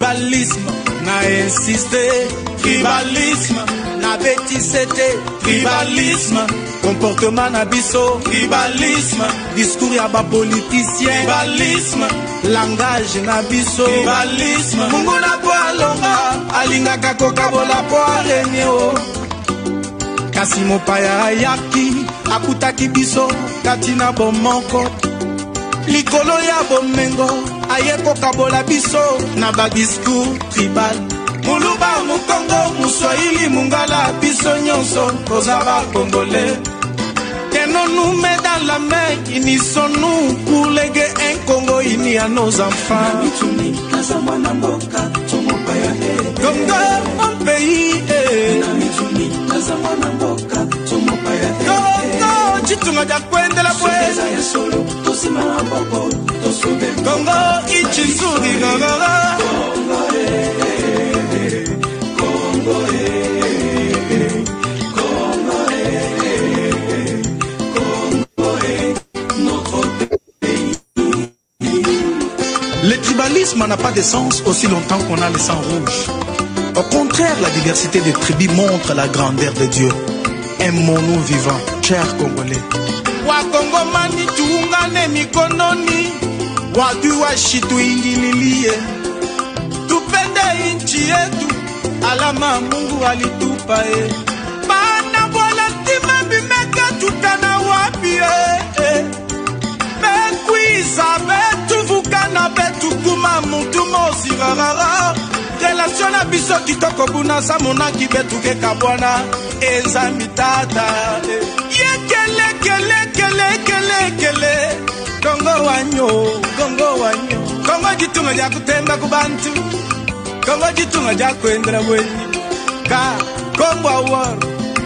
tribalisme, na insisté, tribalisme, na bétissété, tribalisme, comportement na biso, tribalisme, discours ya ba politicien, tribalisme, langage na biso, tribalisme, mungu na po alonga, alinga kako kabola po arenye o. Kasi mopaya ayaki, akutaki biso, katina bomoko, likolo ya bomengo, ayeko kabola biso, na ba discours tribal. Muluba mukongo, muswahili mungala, biso nyonso, kozaba congolais. Tenons-nous main dans la main, unissons-nous pour léguer un Congo uni à nos enfants. Congo, mon pays, Congo, chitunga ja kwende la bwe. Congo, ichizuri gagara. Congo, le tribalisme n'a pas de sens aussi longtemps qu'on a le sang rouge. Au contraire, la diversité des tribus montre la grandeur de Dieu. Aimons-nous vivants, chers Congolais. Wa Kongomani tuungane mikononi, watu washitu ingililie, tupende nchi yetu, alama Mungu alitupa bana bola tima bimeka tukana wapi Bekwiza betu vukana betu kuma mutu mosi rarara. Relation na biso kitoko buna sa monaki betu ke kabwana eza mitata. Yekele kele kele kele kele. Kongo wanyo, Kongo wanyo. Kongo jitunga ja kutemba kubantu. Kongo jitunga ja kwendra wenyi. Ka Kongo awar,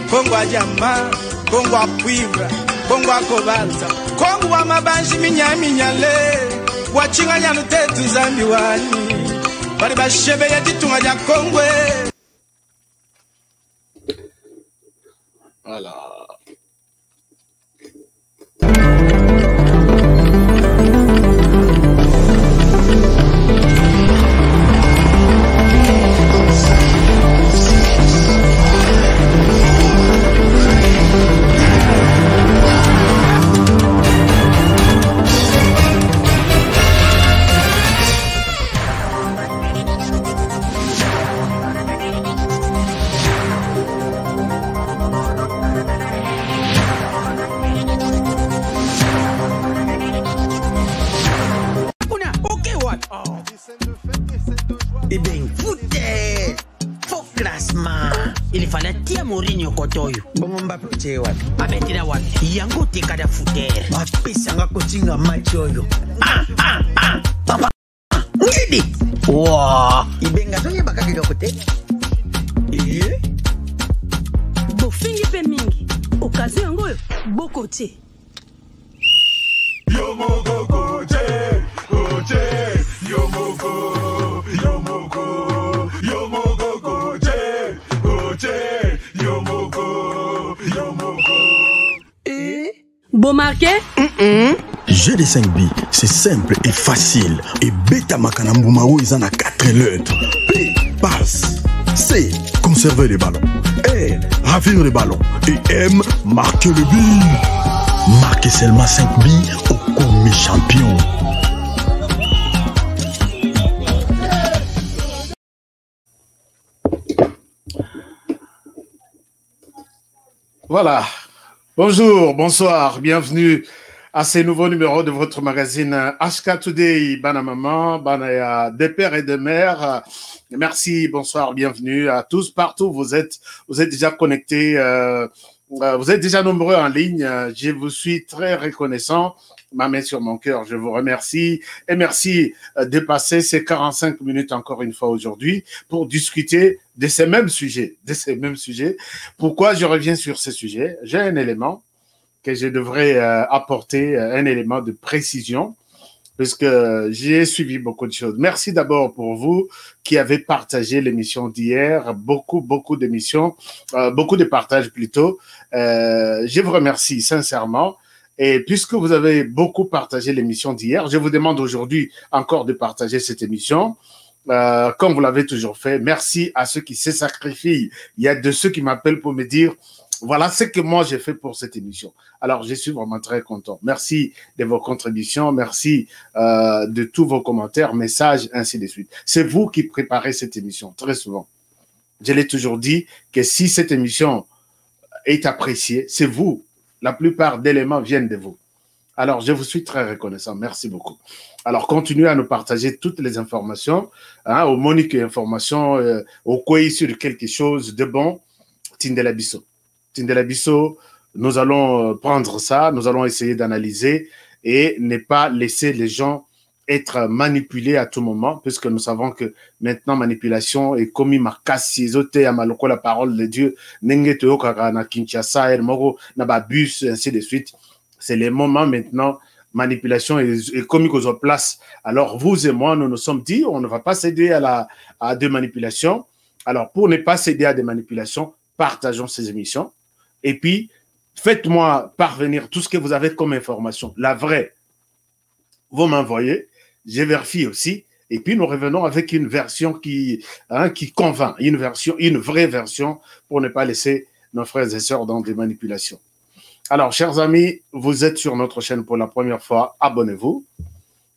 Kongo ajama, Kongo akwibra, Kongo akobalza. Kongo wa mabanji minyale, wachinga nyanu tetu zambi wani, bari bashebe ya jitunga ja Kongwe. Voilà. Eh bien, foutez! Faux classement! Il fallait tirer Mourinho Kotoyo. Bon, on va plus wapi. Abetira wapi. Yango teka da fouter. Apesanga kotinga match oyo. Papa. Ngidi. Wow. Ibenga sonye baka kidoko te. Bofingi pe mingi. Okazi yango yo. Boko te. Yomoko koje, koje, yomoko, yomoko, yomoko koje, koje, yomoko, yomoko. Bon marqué? Jeu de 5 billes, c'est simple et facile. Et Beta Makanambumao, ils en a 4 lettres. P, passe. C, conserver les ballons. R, ravir les ballons. Et M, marquer le but. Marquez seulement 5 billes au commis champion. Voilà. Bonjour, bonsoir, bienvenue à ce nouveau numéro de votre magazine HK Today, Bana Maman, Bana des pères et des mères. Merci, bonsoir, bienvenue à tous, partout vous êtes déjà connectés, vous êtes déjà nombreux en ligne. Je vous suis très reconnaissant. Ma main sur mon cœur, je vous remercie. Et merci de passer ces 45 minutes encore une fois aujourd'hui pour discuter de ces mêmes sujets. Pourquoi je reviens sur ces sujets? J'ai un élément que je devrais apporter, un élément de précision, puisque j'ai suivi beaucoup de choses. Merci d'abord pour vous qui avez partagé l'émission d'hier, beaucoup d'émissions, beaucoup de partages plutôt. Je vous remercie sincèrement. Et puisque vous avez beaucoup partagé l'émission d'hier, je vous demande aujourd'hui encore de partager cette émission. comme vous l'avez toujours fait. Merci à ceux qui se sacrifient. Il y a de ceux qui m'appellent pour me dire, voilà ce que moi j'ai fait pour cette émission. Alors, je suis vraiment très content. Merci de vos contributions, merci de tous vos commentaires, messages, ainsi de suite. C'est vous qui préparez cette émission, très souvent. Je l'ai toujours dit que si cette émission est appréciée, c'est vous. La plupart d'éléments viennent de vous. Alors, je vous suis très reconnaissant. Merci beaucoup. Alors, continuez à nous partager toutes les informations, hein, au monique information, au quoi sur quelque chose de bon. Tindela Bisso. Tindela Bisso, nous allons prendre ça, nous allons essayer d'analyser et ne pas laisser les gens être manipulés à tout moment, puisque nous savons que maintenant, manipulation est commis par Kassizote, à Maloko, la parole de Dieu, Nengeteo, Karana, Kinshasa, Moro, Nababus, ainsi de suite. C'est le moment maintenant, manipulation est commis aux places. Alors, vous et moi, nous nous sommes dit, on ne va pas céder à des manipulations. Alors, pour ne pas céder à des manipulations, partageons ces émissions. Et puis, faites-moi parvenir tout ce que vous avez comme information. La vraie, vous m'envoyez, je vérifie aussi. Et puis, nous revenons avec une version qui convainc, une vraie version pour ne pas laisser nos frères et sœurs dans des manipulations. Alors, chers amis, vous êtes sur notre chaîne pour la première fois, abonnez-vous.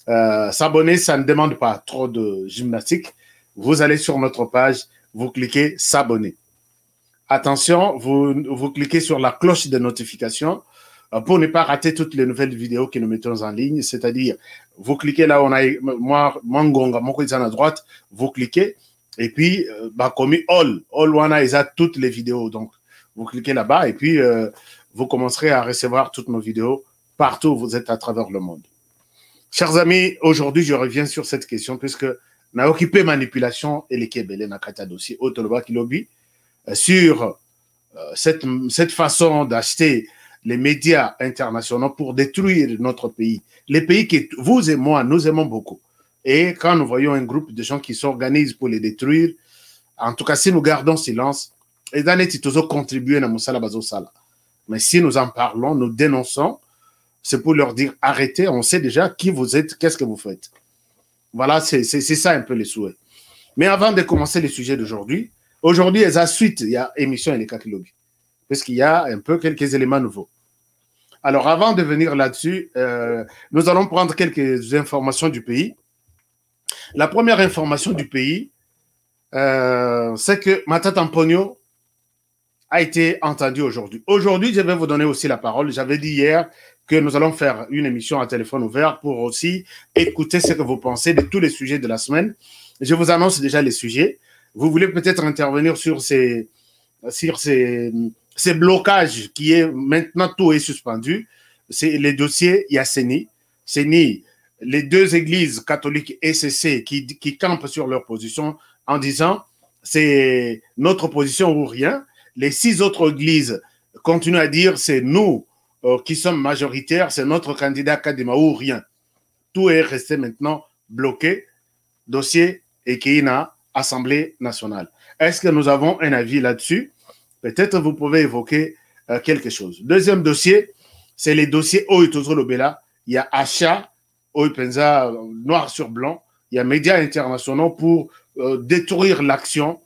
S'abonner, ça ne demande pas trop de gymnastique. Vous allez sur notre page, vous cliquez s'abonner. Attention, vous cliquez sur la cloche de notification pour ne pas rater toutes les nouvelles vidéos que nous mettons en ligne. C'est-à-dire, vous cliquez là où on a Mangonga, à droite, vous cliquez et puis, comme All Wana, ils ont toutes les vidéos. Donc, vous cliquez là-bas et puis, vous commencerez à recevoir toutes nos vidéos partout où vous êtes à travers le monde. Chers amis, aujourd'hui, je reviens sur cette question puisque n'a occupé manipulation et les Kébélé n'a kata dossier Otoloba Kilobi sur cette façon d'acheter les médias internationaux pour détruire notre pays. Les pays que vous et moi, nous aimons beaucoup. Et quand nous voyons un groupe de gens qui s'organisent pour les détruire, en tout cas, si nous gardons silence, les années toujours contribuer à Moussala Bazosala. Mais si nous en parlons, nous dénonçons, c'est pour leur dire arrêtez, on sait déjà qui vous êtes, qu'est-ce que vous faites. Voilà, c'est ça un peu les souhaits. Mais avant de commencer le sujet d'aujourd'hui, aujourd'hui, il y a suite, il y a émission et les Kakilobi, parce qu'il y a un peu quelques éléments nouveaux. Alors, avant de venir là-dessus, nous allons prendre quelques informations du pays. La première information du pays, c'est que Matata Ampogno a été entendu aujourd'hui. Aujourd'hui, je vais vous donner aussi la parole. J'avais dit hier que nous allons faire une émission à téléphone ouvert pour aussi écouter ce que vous pensez de tous les sujets de la semaine. Je vous annonce déjà les sujets. Vous voulez peut-être intervenir sur ces blocages qui est maintenant tout est suspendu. C'est les dossiers, il y a CENI, les deux églises catholiques et CC qui campent sur leur position en disant c'est notre position ou rien. Les 6 autres églises continuent à dire c'est nous qui sommes majoritaires, c'est notre candidat Kadima ou rien. Tout est resté maintenant bloqué, dossier et Kina, Assemblée nationale. Est-ce que nous avons un avis là-dessus? Peut-être vous pouvez évoquer quelque chose. Deuxième dossier, c'est les dossiers Oitozo Lobela. Il y a achat, Oipenza, noir sur blanc. Il y a médias internationaux pour détruire l'action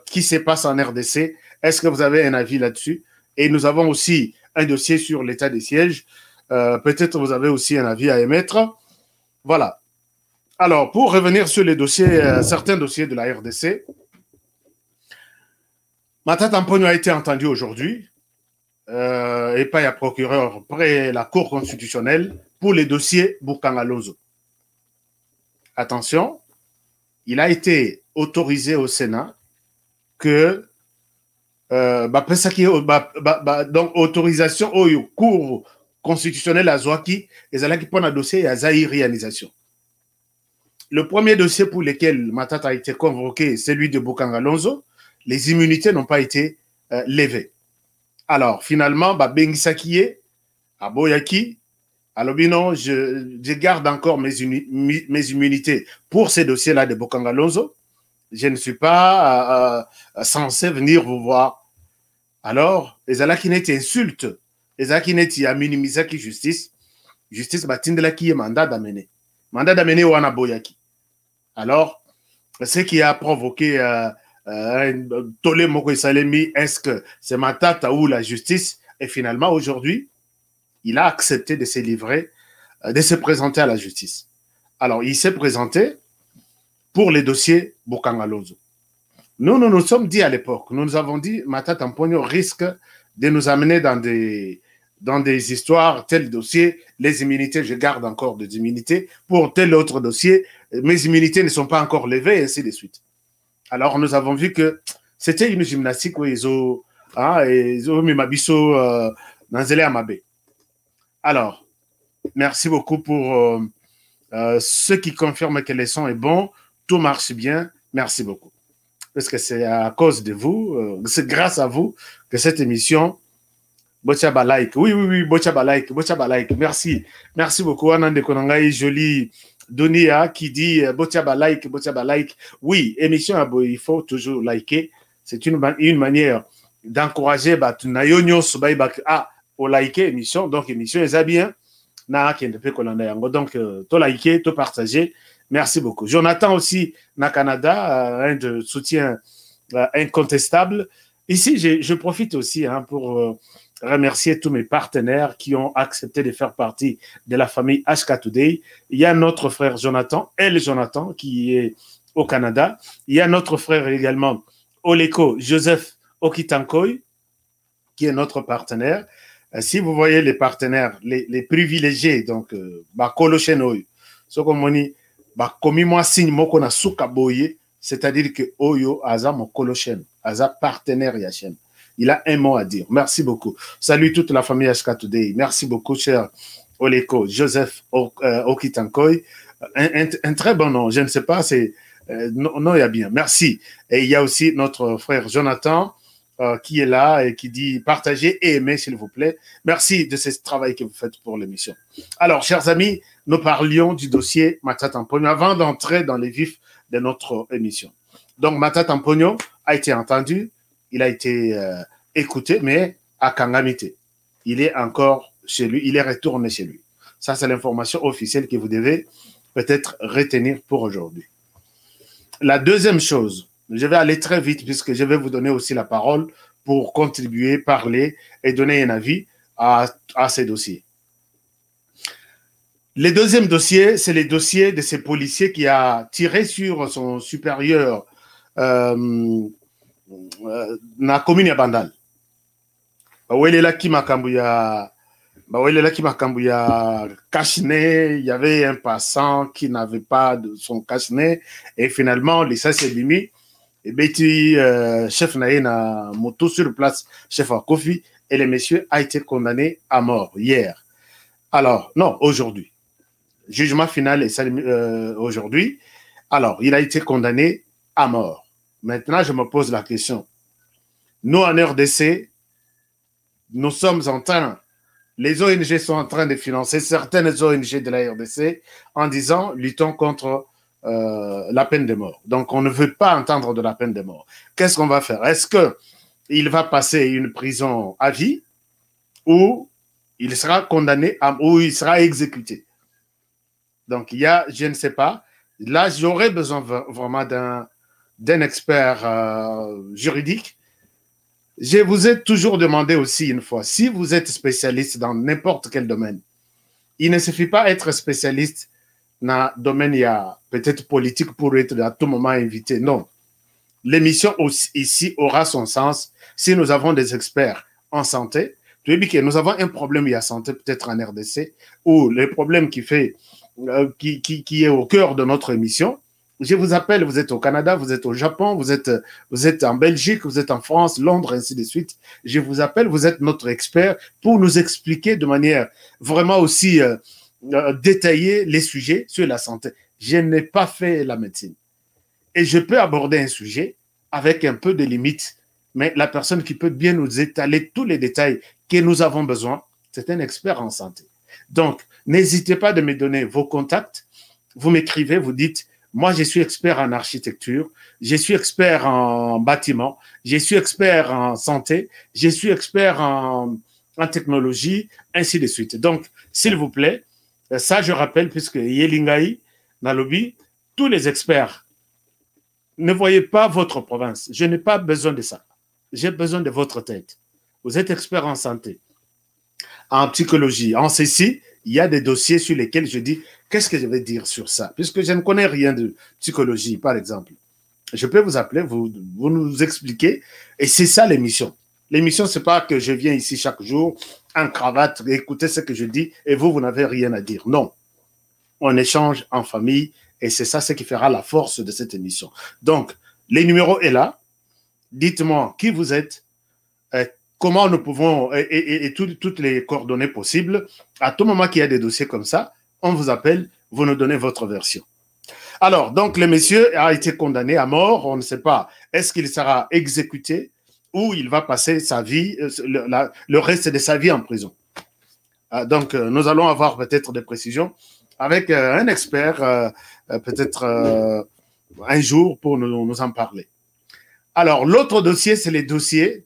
qui se passe en RDC. Est-ce que vous avez un avis là-dessus? Et nous avons aussi un dossier sur l'état des sièges. Peut-être vous avez aussi un avis à émettre. Voilà. Alors, pour revenir sur les dossiers, certains dossiers de la RDC, Matata Ampogno a été entendu aujourd'hui et pas à procureur près la Cour constitutionnelle pour les dossiers Bukanga Lonzo. Attention, il a été autorisé au Sénat que donc autorisation au cours constitutionnel à Zouaki et à qui prend un dossier à réalisation. Le premier dossier pour lequel Matata a été convoqué, celui de Bukanga Lonzo, les immunités n'ont pas été levées. Alors finalement, Bengisakie, à Boyaki, alors non, je garde encore mes immunités pour ces dossiers-là de Bukanga Lonzo. Je ne suis pas censé venir vous voir. Alors, Ezalakinet insulte, Ezalakinet a minimisé qui justice batindela qui est mandat d'amener. Mandat d'amener Wana Boyaki. Alors, ce qui a provoqué Tolé Moko Salemi, est-ce que c'est Matata ou la justice? Et finalement, aujourd'hui, il a accepté de se livrer, de se présenter à la justice. Alors, il s'est présenté pour les dossiers Bokangalozo. Nous nous sommes dit à l'époque, nous nous avons dit, Matata Mponyo risque de nous amener dans des histoires, tel dossier, les immunités, je garde encore des immunités, pour tel autre dossier, mes immunités ne sont pas encore levées, et ainsi de suite. Alors, nous avons vu que c'était une gymnastique où ils ont mis Mabiso dans Zélé Amabé. Alors, merci beaucoup pour ceux qui confirment que le son est bon, tout marche bien, merci beaucoup. Parce que c'est à cause de vous, c'est grâce à vous que cette émission, Bochaba like, oui, Bochaba like, merci beaucoup, Anande Konangai, jolie Donia qui dit Bochaba like, oui, émission, il faut toujours liker, c'est une manière d'encourager, au liker émission, donc émission, est bien, donc, to liker, to partager, merci beaucoup. Jonathan aussi, na Canada, un de soutien incontestable. Ici, je profite aussi pour remercier tous mes partenaires qui ont accepté de faire partie de la famille HK Today. Il y a notre frère Jonathan, Jonathan, qui est au Canada. Il y a notre frère également, Oleko Joseph Okitankoy, qui est notre partenaire. Si vous voyez les partenaires, les privilégiés, donc, Kolochenoi, ce qu'on dit, comme moi signe moko na suka boye, c'est-à-dire que Oyo Aza mon Kolochen, Aza partenaire Yachen. Il a un mot à dire. Merci beaucoup. Salut toute la famille HK Today. Merci beaucoup, cher Oleko Joseph Okitankoy. Un très bon nom. Je ne sais pas, c'est non, il y a bien. Merci. Et il y a aussi notre frère Jonathan qui est là et qui dit partagez et aimez, s'il vous plaît. Merci de ce travail que vous faites pour l'émission. Alors, chers amis, nous parlions du dossier Matata Mponyo avant d'entrer dans les vifs de notre émission. Donc, Matata Mponyo a été entendu, il a été écouté, mais à Kangamite. Il est encore chez lui, il est retourné chez lui. Ça, c'est l'information officielle que vous devez peut-être retenir pour aujourd'hui. La deuxième chose, je vais aller très vite puisque je vais vous donner aussi la parole pour contribuer, parler et donner un avis à ces dossiers. Le deuxième dossier, c'est le dossier de ce policier qui a tiré sur son supérieur na commune ya Bandal. Bawelela ki makambu ya cache-nez, il y avait un passant qui n'avait pas de son cache-nez et finalement les s'est bimi et beti chef na moto sur place, chef à Kofi, et le monsieur a été condamné à mort hier. Alors, non, aujourd'hui. Jugement final est aujourd'hui. Alors, il a été condamné à mort. Maintenant, je me pose la question. Nous, en RDC, nous sommes en train, les ONG sont en train de financer certaines ONG de la RDC en disant, luttons contre la peine de mort. Donc, on ne veut pas entendre de la peine de mort. Qu'est-ce qu'on va faire? Est-ce qu'il va passer une prison à vie ou il sera condamné ou il sera exécuté? Donc, il y a, je ne sais pas, là, j'aurais besoin vraiment d'un expert juridique. Je vous ai toujours demandé aussi une fois, si vous êtes spécialiste dans n'importe quel domaine, il ne suffit pas d'être spécialiste dans le domaine, il y a peut-être politique pour être à tout moment invité. Non. L'émission ici aura son sens si nous avons des experts en santé. Tu veux dire que nous avons un problème, il y a santé peut-être en RDC, ou le problème qui est au cœur de notre émission. Je vous appelle, vous êtes au Canada, vous êtes au Japon, vous êtes en Belgique, vous êtes en France, Londres, ainsi de suite. Je vous appelle, vous êtes notre expert pour nous expliquer de manière vraiment aussi détaillée les sujets sur la santé. Je n'ai pas fait la médecine. Et je peux aborder un sujet avec un peu de limites, mais la personne qui peut bien nous étaler tous les détails que nous avons besoin, c'est un expert en santé. Donc, n'hésitez pas de me donner vos contacts. Vous m'écrivez, vous dites, moi, je suis expert en architecture, je suis expert en bâtiment, je suis expert en santé, je suis expert en technologie, ainsi de suite. Donc, s'il vous plaît, ça, je rappelle, puisque Yelingaï, Nalobi, tous les experts ne voyez pas votre province. Je n'ai pas besoin de ça. J'ai besoin de votre tête. Vous êtes expert en santé, en psychologie, en ceci. Il y a des dossiers sur lesquels je dis, qu'est-ce que je vais dire sur ça? Puisque je ne connais rien de psychologie, par exemple. Je peux vous appeler, vous nous expliquer. Et c'est ça l'émission. L'émission, ce n'est pas que je viens ici chaque jour en cravate, écouter ce que je dis et vous n'avez rien à dire. Non. On échange en famille et c'est ça ce qui fera la force de cette émission. Donc, les numéros est là. Dites-moi qui vous êtes, comment nous pouvons, et toutes les coordonnées possibles. À tout moment qu'il y a des dossiers comme ça, on vous appelle, vous nous donnez votre version. Alors, donc, le monsieur a été condamné à mort. On ne sait pas, est-ce qu'il sera exécuté ou il va passer sa vie, le reste de sa vie en prison. Donc, nous allons avoir peut-être des précisions avec un expert, peut-être un jour pour nous en parler. Alors, l'autre dossier, c'est les dossiers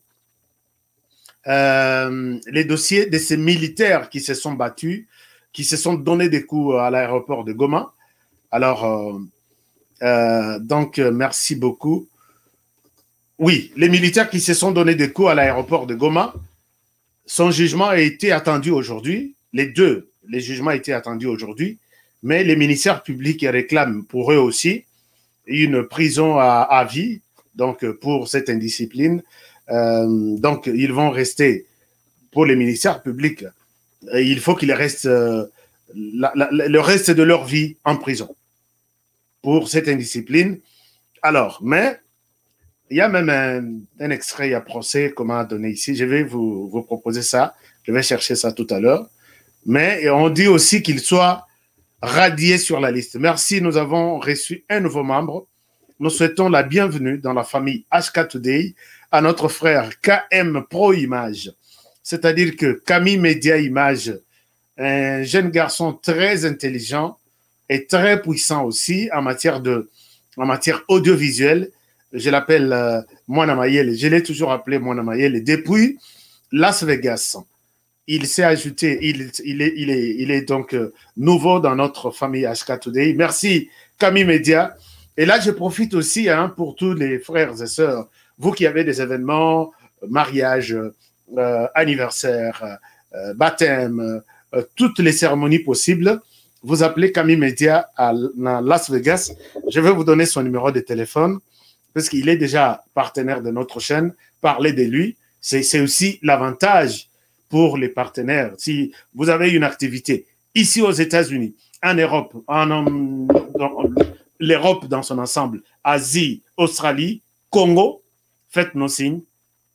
de ces militaires qui se sont battus, qui se sont donné des coups à l'aéroport de Goma. Alors, donc, merci beaucoup. Oui, les militaires qui se sont donné des coups à l'aéroport de Goma, son jugement a été attendu aujourd'hui. Les jugements ont été attendus aujourd'hui, mais les ministères publics réclament pour eux aussi une prison à vie, donc pour cette indiscipline. Donc, ils vont rester, pour les ministères publics, il faut qu'ils restent le reste de leur vie en prison pour cette indiscipline. Alors, mais il y a même un extrait à procès qu'on m'a donné ici. Je vais vous proposer ça. Je vais chercher ça tout à l'heure. Mais on dit aussi qu'il soit radié sur la liste. Merci, nous avons reçu un nouveau membre. Nous souhaitons la bienvenue dans la famille HK Today à notre frère KM Pro Image. C'est-à-dire que Camille Média Image, un jeune garçon très intelligent et très puissant aussi en matière audiovisuelle. Je l'appelle Mwana Mayele. Je l'ai toujours appelé Mwana Mayele depuis Las Vegas. Il s'est ajouté, il est donc nouveau dans notre famille HK Today. Merci Camille Média. Et là, je profite aussi pour tous les frères et sœurs, vous qui avez des événements, mariage, anniversaire, baptême, toutes les cérémonies possibles, vous appelez Camille Média à Las Vegas. Je vais vous donner son numéro de téléphone parce qu'il est déjà partenaire de notre chaîne. Parlez de lui. C'est aussi l'avantage pour les partenaires. Si vous avez une activité ici aux États-Unis, en Europe, l'Europe dans son ensemble, Asie, Australie, Congo, faites nos signes.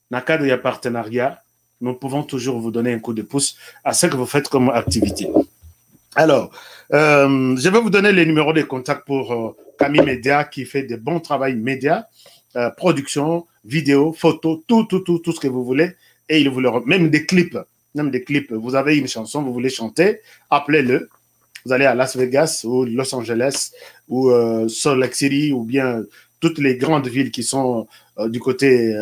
Dans le cadre de partenariat, nous pouvons toujours vous donner un coup de pouce à ce que vous faites comme activité. Alors, je vais vous donner les numéros de contact pour Camille Média qui fait de bons travail média, production, vidéo, photo, tout ce que vous voulez. Et il vous le même des clips. Vous avez une chanson, vous voulez chanter, appelez-le. Vous allez à Las Vegas ou Los Angeles ou Salt Lake City ou bien toutes les grandes villes qui sont du côté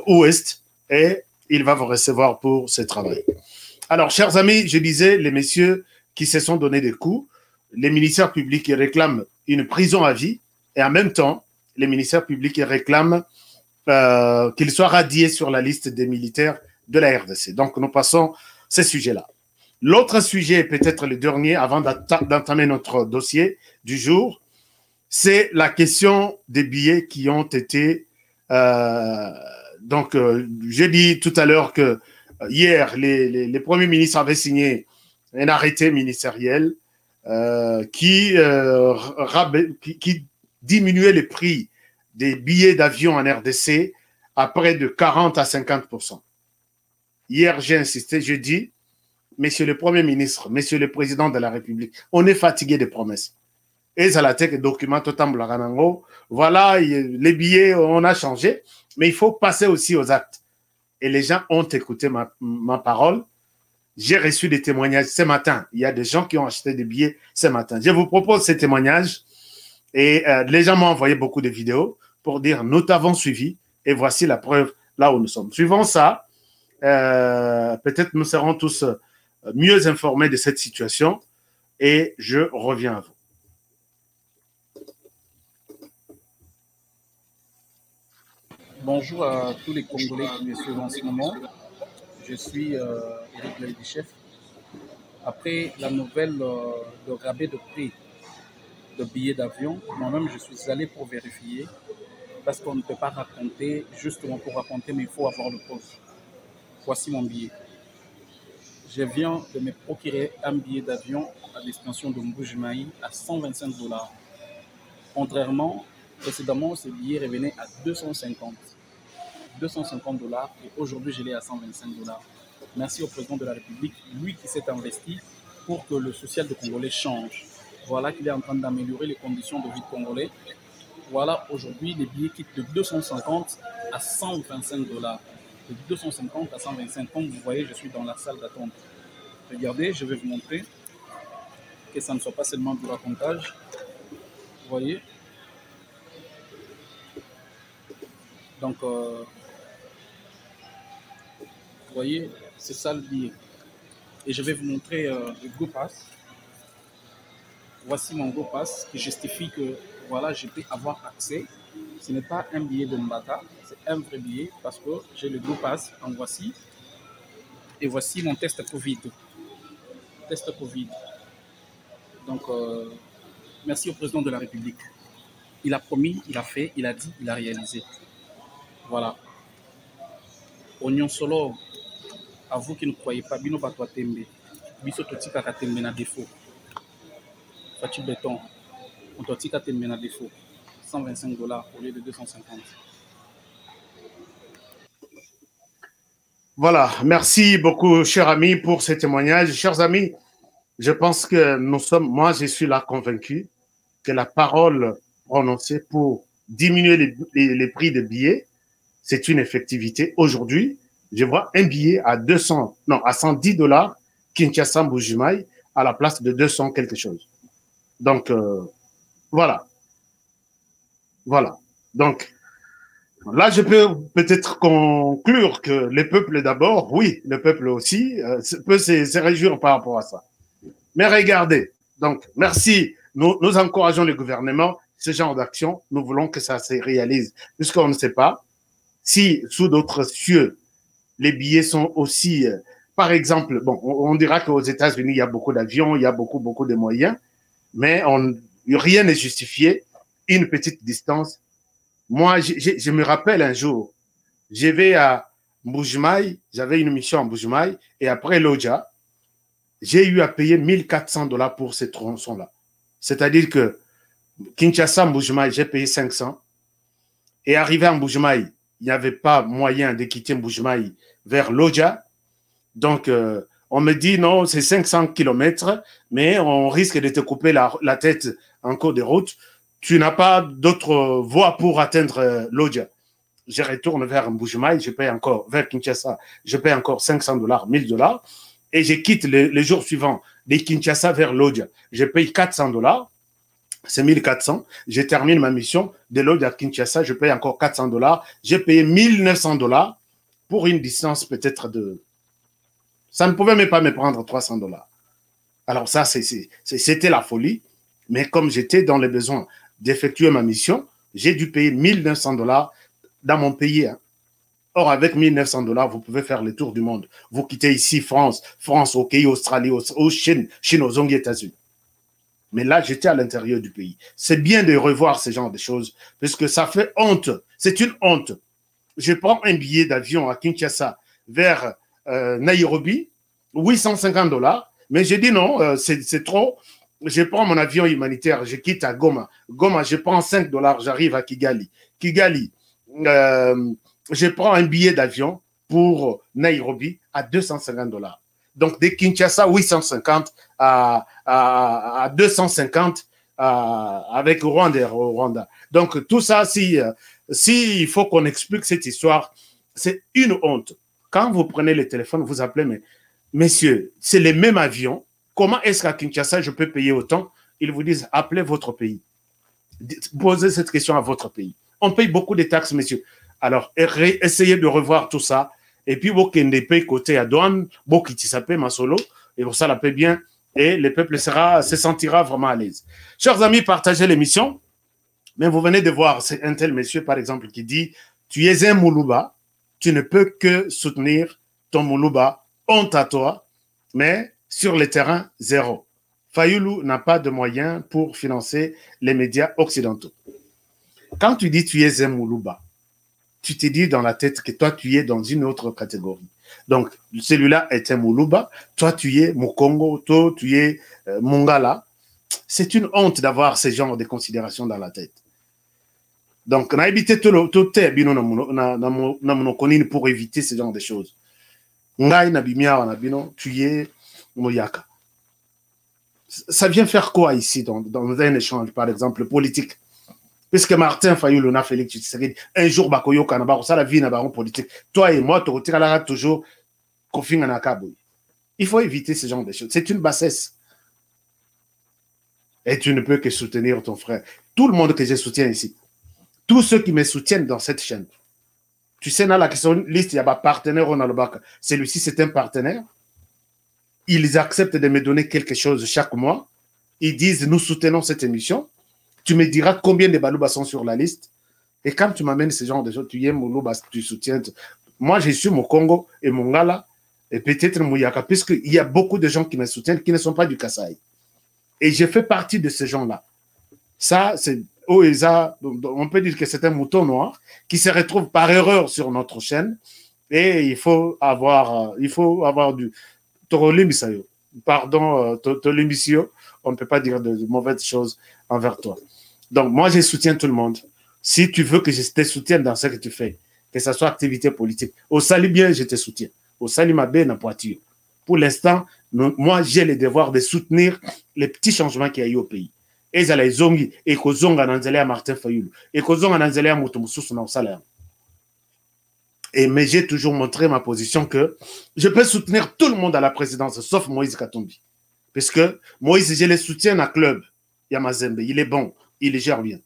ouest et il va vous recevoir pour ce travail. Alors, chers amis, je disais, les messieurs qui se sont donné des coups, les ministères publics qui réclament une prison à vie et en même temps, les ministères publics qui réclament qu'ils soient radiés sur la liste des militaires de la RDC. Donc, nous passons ces sujets-là. L'autre sujet, peut-être le dernier, avant d'entamer notre dossier du jour, c'est la question des billets qui ont été... j'ai dit tout à l'heure que hier, les premiers ministres avaient signé un arrêté ministériel qui diminuait les prix des billets d'avion en RDC à près de 40 à 50%. Hier, j'ai insisté, j'ai dit, Monsieur le Premier ministre, Monsieur le Président de la République, on est fatigué des promesses. Et ça la tête document voilà, les billets, on a changé, mais il faut passer aussi aux actes. Et les gens ont écouté ma parole. J'ai reçu des témoignages ce matin. Il y a des gens qui ont acheté des billets ce matin. Je vous propose ces témoignages. Et les gens m'ont envoyé beaucoup de vidéos pour dire nous t'avons suivi et voici la preuve là où nous sommes. Suivant ça, peut-être nous serons tous mieux informés de cette situation et je reviens à vous. Bonjour à tous les Congolais qui me suivent en ce moment. Je suis Eric Laidichef. Après la nouvelle de rabais de prix de billets d'avion, moi-même je suis allé pour vérifier parce qu'on ne peut pas raconter, justement pour raconter, mais il faut avoir le poste. Voici mon billet. Je viens de me procurer un billet d'avion à destination de Mbujimayi à 125 $. Contrairement, précédemment, ce billet revenait à 250 $. Et aujourd'hui, je l'ai à 125 $. Merci au président de la République, lui qui s'est investi pour que le social de Congolais change. Voilà qu'il est en train d'améliorer les conditions de vie de Congolais. Voilà, aujourd'hui, les billets quittent de 250 à 125 $. De 250 à 125. Comme vous voyez, je suis dans la salle d'attente. Regardez, je vais vous montrer que ça ne soit pas seulement du racontage. Vous voyez? Donc, vous voyez, c'est ça le billet. Et je vais vous montrer le Go Pass. Voici mon Go Pass qui justifie que voilà, je peux avoir accès. Ce n'est pas un billet de Mbata, c'est un vrai billet parce que j'ai le Go Pass. En voici. Et voici mon test Covid. Test Covid. Donc, merci au président de la République. Il a promis, il a fait, il a dit, il a réalisé. Voilà. Oignon solo, à vous qui ne croyez pas, Bino Batwa Tembe, Biso Totika Katembe na défaut. Fati Béton, on Totika Tembe na défaut. 125 $ au lieu de 250. Voilà, merci beaucoup, cher ami, pour ce témoignage. Chers amis, je pense que moi, je suis là convaincu que la parole prononcée pour diminuer les prix des billets, c'est une effectivité. Aujourd'hui, je vois un billet à 110 $ Kinshasa Mbujimayi à la place de 200 quelque chose. Donc, voilà. Voilà. Donc, là, je peux peut-être conclure que le peuple d'abord, oui, le peuple aussi, peut se réjouir par rapport à ça. Mais regardez, donc, merci. Nous encourageons le gouvernement, ce genre d'action, nous voulons que ça se réalise, puisqu'on ne sait pas si sous d'autres cieux, les billets sont aussi, par exemple, bon, on dira qu'aux États-Unis, il y a beaucoup d'avions, il y a beaucoup de moyens, mais rien n'est justifié. Une petite distance. Moi, je me rappelle un jour, je vais à Mbujimayi, j'avais une mission à Mbujimayi, et après Lodja, j'ai eu à payer 1400 $ pour ces tronçons-là. C'est-à-dire que Kinshasa, Mbujimayi, j'ai payé 500. Et arrivé à Mbujimayi, il n'y avait pas moyen de quitter Mbujimayi vers Lodja. Donc, on me dit non, c'est 500 km, mais on risque de te couper la tête en cours de route. Tu n'as pas d'autre voie pour atteindre Lodja. Je retourne vers Mbujimayi, je paye encore, vers Kinshasa, je paye encore 500 $, 1000 $, et je quitte le jour suivant de Kinshasa vers Lodja. Je paye 400 $, c'est 1400. Je termine ma mission de Lodja à Kinshasa, je paye encore 400 $. J'ai payé 1900 $ pour une distance peut-être de... Ça ne pouvait même pas me prendre 300 $. Alors ça, c'était la folie. Mais comme j'étais dans les besoins d'effectuer ma mission, j'ai dû payer 1900 $ dans mon pays. Hein. Or, avec 1900 $, vous pouvez faire le tour du monde. Vous quittez ici France, OK, Australie, Chine, aux États-Unis. Mais là, j'étais à l'intérieur du pays. C'est bien de revoir ce genre de choses, puisque ça fait honte. C'est une honte. Je prends un billet d'avion à Kinshasa vers Nairobi, 850 $, mais j'ai dit non, c'est trop. Je prends mon avion humanitaire, je quitte à Goma. Goma, je prends 5 $, j'arrive à Kigali. Kigali, je prends un billet d'avion pour Nairobi à 250 $. Donc, de Kinshasa, 850 à 250 avec Rwanda. Donc, tout ça, si il faut qu'on explique cette histoire, c'est une honte. Quand vous prenez le téléphone, vous appelez, mais messieurs, c'est le même avion. Comment est-ce qu'à Kinshasa, je peux payer autant? Ils vous disent, appelez votre pays. Posez cette question à votre pays. On paye beaucoup de taxes, messieurs. Alors, essayez de revoir tout ça. Et puis, vous qui ne payez côté à douane, vous qui s'appelle Masolo, et pour ça, la paie bien, et le peuple se sentira vraiment à l'aise. Chers amis, partagez l'émission. Mais vous venez de voir, c'est un tel monsieur, par exemple, qui dit tu es un Moulouba, tu ne peux que soutenir ton Moulouba, honte à toi, mais sur le terrain, zéro. Fayoulou n'a pas de moyens pour financer les médias occidentaux. Quand tu dis tu es un Moulouba, tu te dis dans la tête que toi, tu es dans une autre catégorie. Donc, celui-là est un Moulouba, toi, tu es Mukongo, toi, tu es Mungala. C'est une honte d'avoir ce genre de considérations dans la tête. Donc, on a évité tout pour éviter ce genre de choses. Tu es Mouyaka. Ça vient faire quoi ici dans un échange, par exemple, politique? Puisque Martin Fayoulou n'a Félix Tshisekedi, un jour, Bakoyo Kanaba, ça la vie n'a pas politique. Toi et moi, tu retireras toujours Kofi Nakaboui. Il faut éviter ce genre de choses. C'est une bassesse. Et tu ne peux que soutenir ton frère. Tout le monde que je soutiens ici, tous ceux qui me soutiennent dans cette chaîne, tu sais, dans la question liste, il y a un partenaire au Nalobaka. Celui-ci, c'est un partenaire. Ils acceptent de me donner quelque chose chaque mois. Ils disent, nous soutenons cette émission. Tu me diras combien de Balouba sont sur la liste. Et quand tu m'amènes ce genre de choses, tu es Moulouba, tu soutiens. Moi, je suis mon Congo et mon Ngala, et peut-être Mouyaka, puisqu'il y a beaucoup de gens qui me soutiennent qui ne sont pas du Kasaï. Et je fais partie de ces gens-là. Ça, c'est Oeza, on peut dire que c'est un mouton noir qui se retrouve par erreur sur notre chaîne. Et il faut avoir du Torolimissayo. Pardon, Tolimisio, on ne peut pas dire de mauvaises choses envers toi. Donc, moi, je soutiens tout le monde. Si tu veux que je te soutienne dans ce que tu fais, que ce soit activité politique, au Sali bien, je te soutiens. Au Sali Mabé, n'a pas tiré. Pour l'instant, moi, j'ai le devoir de soutenir les petits changements qu'il y a eu au pays. Et ça les zongi, et qu'on zonga nanzele à Martin Fayoulou, et qu'on zonga nanzele à Moutoumoussous dans le salaire. Mais j'ai toujours montré ma position que je peux soutenir tout le monde à la présidence, sauf Moïse Katumbi. Parce que Moïse, je le soutiens à club. Yamazembe, il est bon, il gère bien.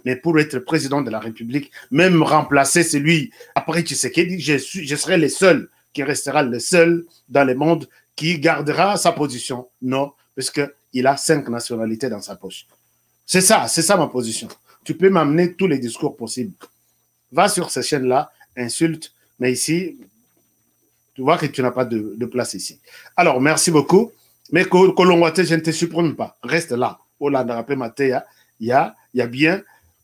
Mais pour être président de la République, même remplacer celui, après Tshisekedi, je serai le seul qui restera le seul dans le monde qui gardera sa position. Non, parce qu'il a 5 nationalités dans sa poche. C'est ça ma position. Tu peux m'amener tous les discours possibles. Va sur ces chaînes-là, insulte, mais ici, tu vois que tu n'as pas de place ici. Alors, merci beaucoup. Mais Kolongwate, je ne te supprime pas. Reste là. Il y a bien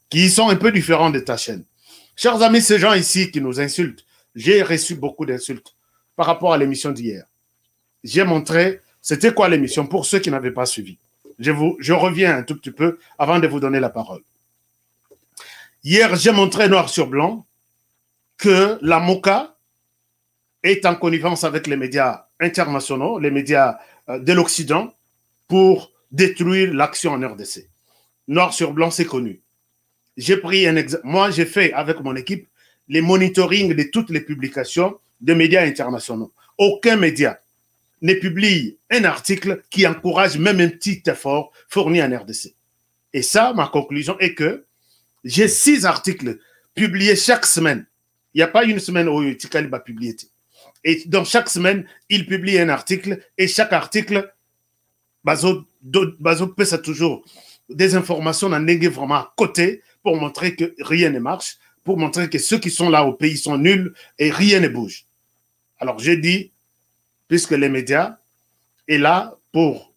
qui sont un peu différents de ta chaîne. Chers amis, ces gens ici qui nous insultent, j'ai reçu beaucoup d'insultes par rapport à l'émission d'hier. J'ai montré, c'était quoi l'émission pour ceux qui n'avaient pas suivi. Je reviens un tout petit peu avant de vous donner la parole. Hier, j'ai montré noir sur blanc que la MOCA est en connivence avec les médias internationaux, les médias de l'Occident, pour détruire l'action en RDC. Noir sur blanc, c'est connu. J'ai pris un exemple. Moi, j'ai fait avec mon équipe les monitoring de toutes les publications de médias internationaux. Aucun média ne publie un article qui encourage même un petit effort fourni en RDC. Et ça, ma conclusion est que j'ai 6 articles publiés chaque semaine. Il n'y a pas une semaine où Tikali va publier. Et dans chaque semaine, il publie un article et chaque article, Bazo pèse toujours des informations dans vraiment à côté pour montrer que rien ne marche, pour montrer que ceux qui sont là au pays sont nuls et rien ne bouge. Alors j'ai dit, puisque les médias est là pour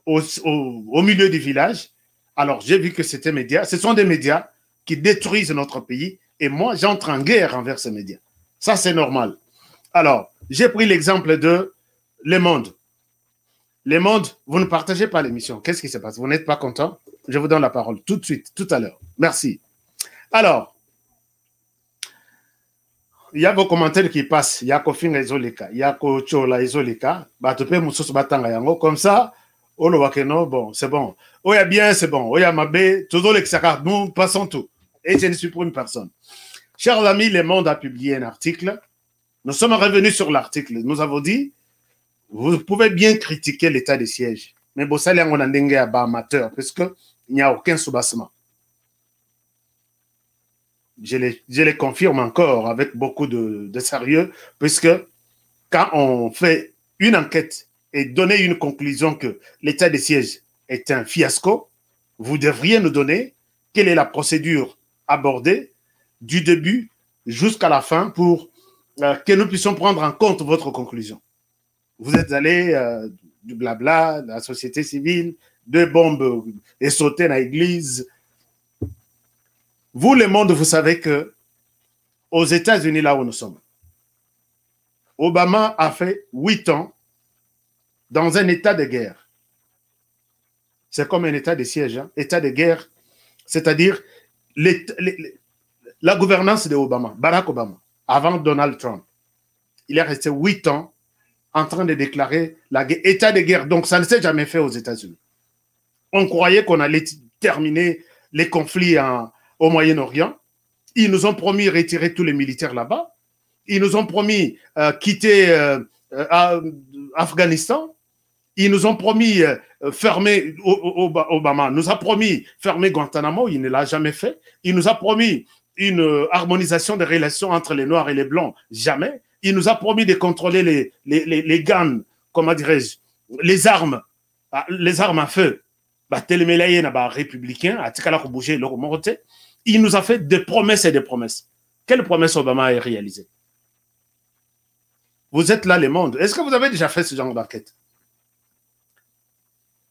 au milieu du village, alors j'ai vu que c'était médias, ce sont des médias qui détruisent notre pays et moi j'entre en guerre envers ces médias. Ça c'est normal. Alors, j'ai pris l'exemple de Le Monde. Le Monde, vous ne partagez pas l'émission. Qu'est-ce qui se passe? Vous n'êtes pas content? Je vous donne la parole tout de suite, tout à l'heure. Merci. Alors, il y a vos commentaires qui passent. Il y a Kofing Ezolika, il y a Kochola Ezolika. Comme ça, bon, c'est bon. Oya bien, c'est bon. Oya Mabé, toujours l'exacar. Nous passons tout. Et je ne suis pour une personne. Chers amis, Le Monde a publié un article. Nous sommes revenus sur l'article. Nous avons dit, vous pouvez bien critiquer l'état de siège, mais vous savez, on a un amateur, parce qu'il n'y a aucun soubassement. Je les confirme encore avec beaucoup de sérieux, puisque quand on fait une enquête et donner une conclusion que l'état de siège est un fiasco, vous devriez nous donner quelle est la procédure abordée du début jusqu'à la fin pour que nous puissions prendre en compte votre conclusion. Vous êtes allé du blabla, de la société civile, deux bombes et sauter dans l'église. Vous, le monde, vous savez que aux États-Unis, là où nous sommes, Obama a fait 8 ans dans un état de guerre. C'est comme un état de siège, hein? État de guerre, c'est-à-dire la gouvernance de Obama, Barack Obama, avant Donald Trump. Il est resté 8 ans en train de déclarer l'état de guerre. Donc, ça ne s'est jamais fait aux États-Unis. On croyait qu'on allait terminer les conflits au Moyen-Orient. Ils nous ont promis retirer tous les militaires là-bas. Ils nous ont promis quitter Afghanistan. Ils nous ont promis fermer, Obama nous a promis fermer Guantanamo, il ne l'a jamais fait. Il nous a promis une harmonisation des relations entre les Noirs et les Blancs, jamais. Il nous a promis de contrôler les guns, comment dirais-je, les armes à feu. Républicain, il nous a fait des promesses et des promesses. Quelles promesses Obama a réalisées? Vous êtes là, le monde. Est-ce que vous avez déjà fait ce genre d'enquête?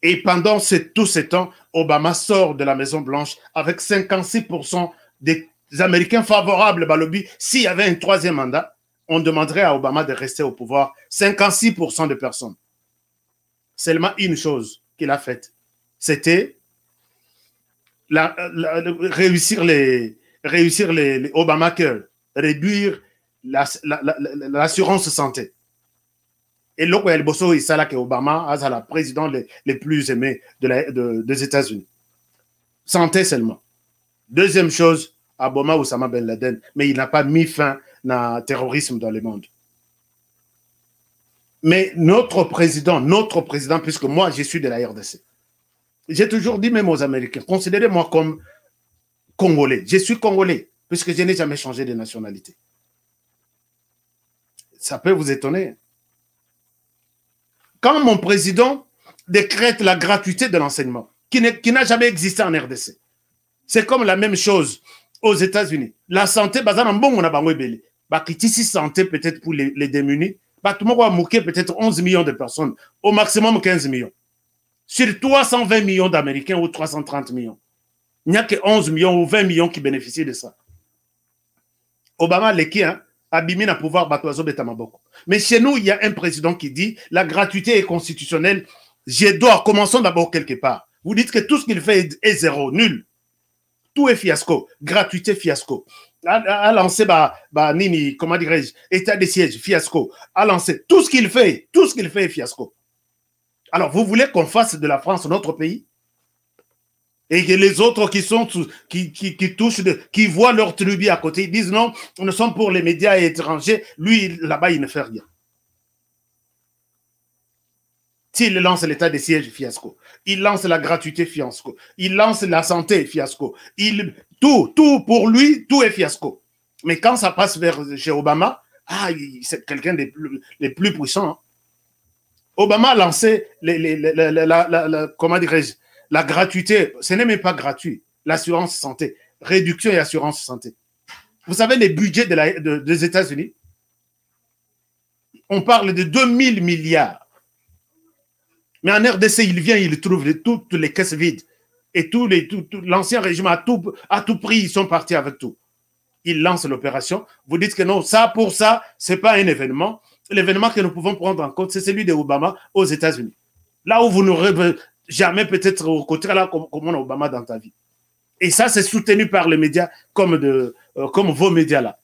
Et pendant tout ce temps, Obama sort de la Maison-Blanche avec 56% des Américains favorables à lobby. S'il y avait un troisième mandat, on demanderait à Obama de rester au pouvoir. 56% de personnes. Seulement une chose qu'il a faite, c'était réussir les Obamacare, réduire l'assurance santé. Et là, il y que Obama a la présidente les plus aimés des États-Unis. Santé seulement. Deuxième chose, Obama Oussama Ben Laden, mais il n'a pas mis fin au terrorisme dans le monde. Mais notre président, puisque moi, je suis de la RDC, j'ai toujours dit même aux Américains, considérez-moi comme Congolais. Je suis Congolais, puisque je n'ai jamais changé de nationalité. Ça peut vous étonner. Quand mon président décrète la gratuité de l'enseignement, qui n'a jamais existé en RDC, c'est comme la même chose aux États-Unis. La santé, santé peut-être pour les démunis, tout le monde va manquer peut-être 11 millions de personnes, au maximum 15 millions. Sur 320 millions d'Américains ou 330 millions, il n'y a que 11 millions ou 20 millions qui bénéficient de ça. Obama, l'équipe, abîmé à pouvoir battre Betamaboko. Mais chez nous, il y a un président qui dit la gratuité est constitutionnelle. Je dois, commençons d'abord quelque part. Vous dites que tout ce qu'il fait est zéro, nul. Tout est fiasco. Gratuité, fiasco. À lancer, nini, comment dirais-je, état de siège, fiasco. À lancer, tout ce qu'il fait est fiasco. Alors, vous voulez qu'on fasse de la France notre pays? Et que les autres qui touchent, qui voient leur tribu à côté, ils disent non, nous sommes pour les médias étrangers. Lui, là-bas, il ne fait rien. S'il lance l'état de siège, fiasco. Il lance la gratuité, fiasco. Il lance la santé, fiasco. Tout pour lui, tout est fiasco. Mais quand ça passe chez Obama, c'est quelqu'un des plus puissants. Hein. Obama a lancé comment dirais-je, la gratuité, ce n'est même pas gratuit, l'assurance santé, réduction et assurance santé. Vous savez, les budgets des États-Unis, on parle de 2000 milliards. Mais en RDC, il trouve toutes les caisses vides. Et l'ancien régime, à tout prix, ils sont partis avec tout. Ils lancent l'opération. Vous dites que non, pour ça, ce n'est pas un événement. L'événement que nous pouvons prendre en compte, c'est celui d'Obama aux États-Unis. Là où vous n'aurez jamais peut-être au côté là comme on a Obama dans ta vie. Et ça, c'est soutenu par les médias comme vos médias là.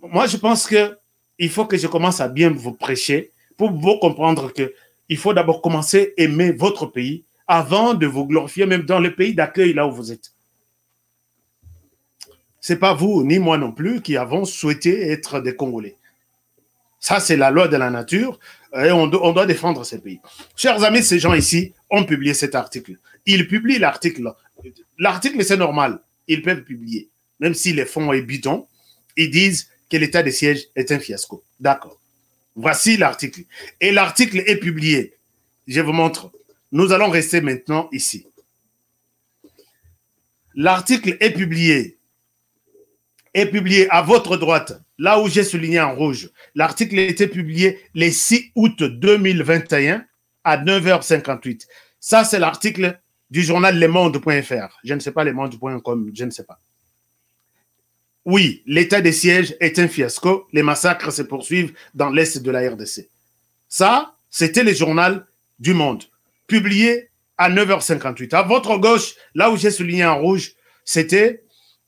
Moi, je pense qu'il faut que je commence à bien vous prêcher pour vous comprendre qu'il faut d'abord commencer à aimer votre pays avant de vous glorifier, même dans le pays d'accueil là où vous êtes. Ce n'est pas vous, ni moi non plus, qui avons souhaité être des Congolais. Ça, c'est la loi de la nature et on doit défendre ces pays. Chers amis, ces gens ici ont publié cet article. Ils publient l'article. L'article, c'est normal. Ils peuvent publier. Même si les fonds est bidon, ils disent que l'état de siège est un fiasco. D'accord. Voici l'article. Et l'article est publié. Je vous montre. Nous allons rester maintenant ici. L'article est publié est publié à votre droite, là où j'ai souligné en rouge. L'article a été publié le 6 août 2021 à 9h58. Ça, c'est l'article du journal lemonde.fr. Je ne sais pas, lemonde.com, je ne sais pas. Oui, l'état de siège est un fiasco. Les massacres se poursuivent dans l'est de la RDC. Ça, c'était le journal du Monde, publié à 9h58. À votre gauche, là où j'ai souligné en rouge, c'était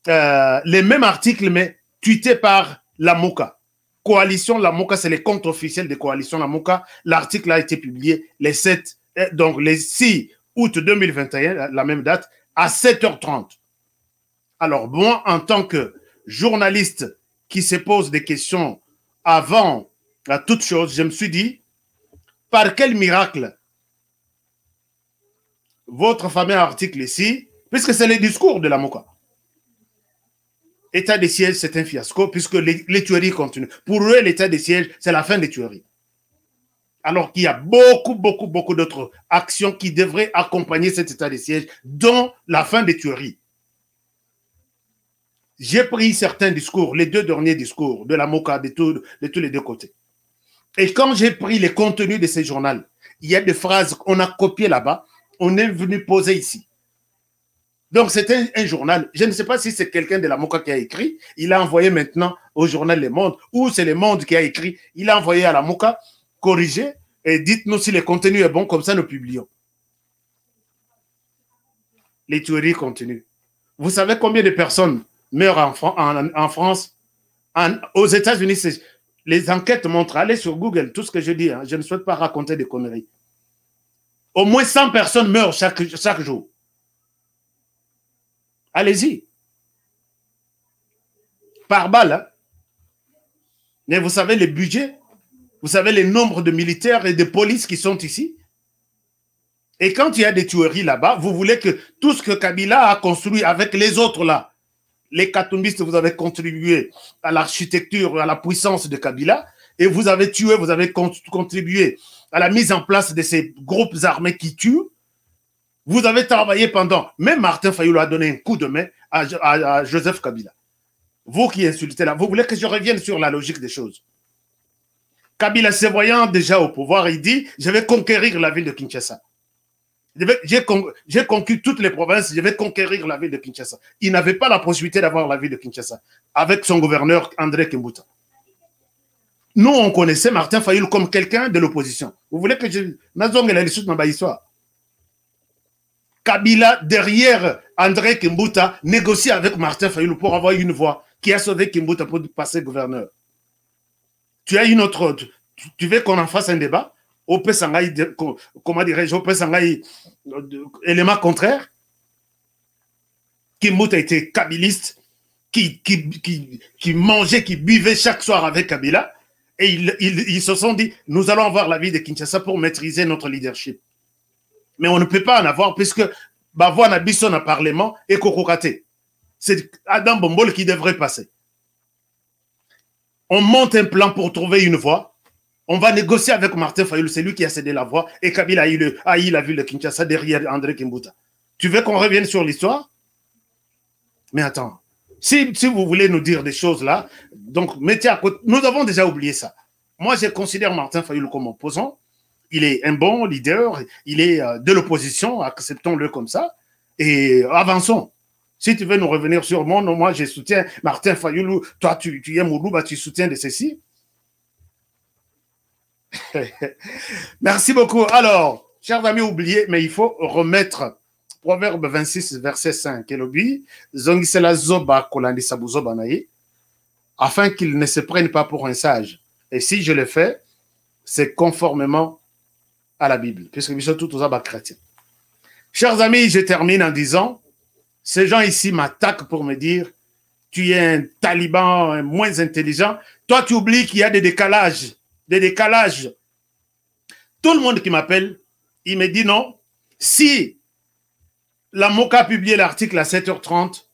les mêmes articles, mais tweetés par la MOCA. Coalition La Moka, c'est le compte officiel de Coalition La Moka. L'article a été publié le 6 août 2021, la même date, à 7h30. Alors, moi, en tant que journaliste qui se pose des questions avant toute chose, je me suis dit, par quel miracle votre fameux article ici, puisque c'est le discours de La Moka, état de siège, c'est un fiasco, puisque les tueries continuent. Pour eux, l'état de siège, c'est la fin des tueries. Alors qu'il y a beaucoup d'autres actions qui devraient accompagner cet état de siège, dont la fin des tueries. J'ai pris certains discours, les deux derniers discours de La Moka, de tous les deux côtés. Et quand j'ai pris les contenus de ces journaux, il y a des phrases qu'on a copiées là-bas, on est venu poser ici. Donc, c'est un journal. Je ne sais pas si c'est quelqu'un de La Moka qui a écrit. Il a envoyé maintenant au journal Le Monde, ou c'est Le Monde qui a écrit. Il a envoyé à La Moka, corrigez, et dites-nous si le contenu est bon, comme ça nous publions. Les tueries continuent. Vous savez combien de personnes meurent en France, aux États-Unis? Les enquêtes montrent, allez sur Google, tout ce que je dis, hein, je ne souhaite pas raconter des conneries. Au moins 100 personnes meurent chaque jour. Allez-y. Par balle. Hein. Mais vous savez les budgets, vous savez les nombres de militaires et de polices qui sont ici. Et quand il y a des tueries là-bas, vous voulez que tout ce que Kabila a construit avec les autres là, les katumbistes, vous avez contribué à l'architecture, à la puissance de Kabila, et vous avez tué, vous avez contribué à la mise en place de ces groupes armés qui tuent. Vous avez travaillé pendant, même Martin Fayulu a donné un coup de main à Joseph Kabila. Vous qui insultez là, vous voulez que je revienne sur la logique des choses. Kabila, se voyant déjà au pouvoir, il dit, je vais conquérir la ville de Kinshasa. J'ai conquis toutes les provinces, je vais conquérir la ville de Kinshasa. Il n'avait pas la possibilité d'avoir la ville de Kinshasa avec son gouverneur André Kimbuta. Nous, on connaissait Martin Fayulu comme quelqu'un de l'opposition. Vous voulez que je... Kabila, derrière André Kimbuta, négocie avec Martin Fayulu pour avoir une voix qui a sauvé Kimbuta pour passer gouverneur. Tu as une autre... Tu veux qu'on en fasse un débat? Comment dirais-je? Élément contraire. Kimbuta était kabiliste, qui mangeait, qui buvait chaque soir avec Kabila. Et ils se sont dit, nous allons avoir la ville de Kinshasa pour maîtriser notre leadership. Mais on ne peut pas en avoir puisque Bavoana Bisson a parlement et Kokokate. C'est Adam Bombol qui devrait passer. On monte un plan pour trouver une voie. On va négocier avec Martin Fayulu, c'est lui qui a cédé la voie. Et Kabila a eu la ville de Kinshasa derrière André Kimbuta. Tu veux qu'on revienne sur l'histoire? Mais attends. Si vous voulez nous dire des choses là, donc mettez à côté. Nous avons déjà oublié ça. Moi, je considère Martin Fayulu comme opposant. Il est un bon leader, il est de l'opposition, acceptons-le comme ça, et avançons. Si tu veux nous revenir sur moi je soutiens Martin Fayulu, toi tu aimes Moulouba, tu soutiens de ceci. Merci beaucoup. Alors, chers amis, oubliez, mais il faut remettre Proverbe 26, verset 5, afin qu'il ne se prenne pas pour un sage. Et si je le fais, c'est conformément à la Bible, puisque nous sommes tous chrétiens. Chers amis, je termine en disant, ces gens ici m'attaquent pour me dire, tu es un taliban moins intelligent. Toi, tu oublies qu'il y a des décalages. Tout le monde qui m'appelle, il me dit non. Si la Moka a publié l'article à 7h30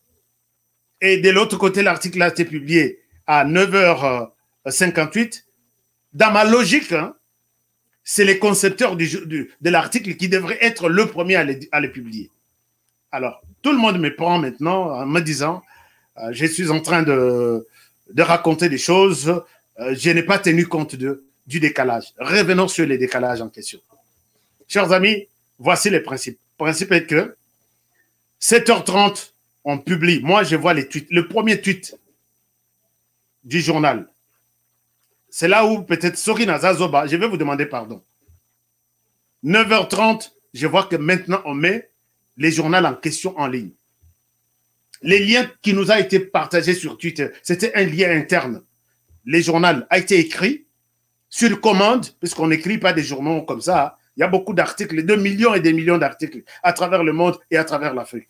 et de l'autre côté, l'article a été publié à 9h58, dans ma logique, hein, c'est les concepteurs de l'article qui devraient être le premier à le publier. Alors, tout le monde me prend maintenant en me disant, je suis en train de raconter des choses. Je n'ai pas tenu compte du décalage. Revenons sur les décalages en question. Chers amis, voici les principes. Le principe est que 7h30, on publie. Moi, je vois les tweets. Le premier tweet du journal, c'est là où peut-être Sorina Zazoba, je vais vous demander pardon. 9h30, je vois que maintenant, on met les journaux en question en ligne. Les liens qui nous a été partagés sur Twitter, c'était un lien interne. Les journaux a été écrit sur commande, puisqu'on n'écrit pas des journaux comme ça. Il y a beaucoup d'articles, 2 millions et des millions d'articles à travers le monde et à travers l'Afrique.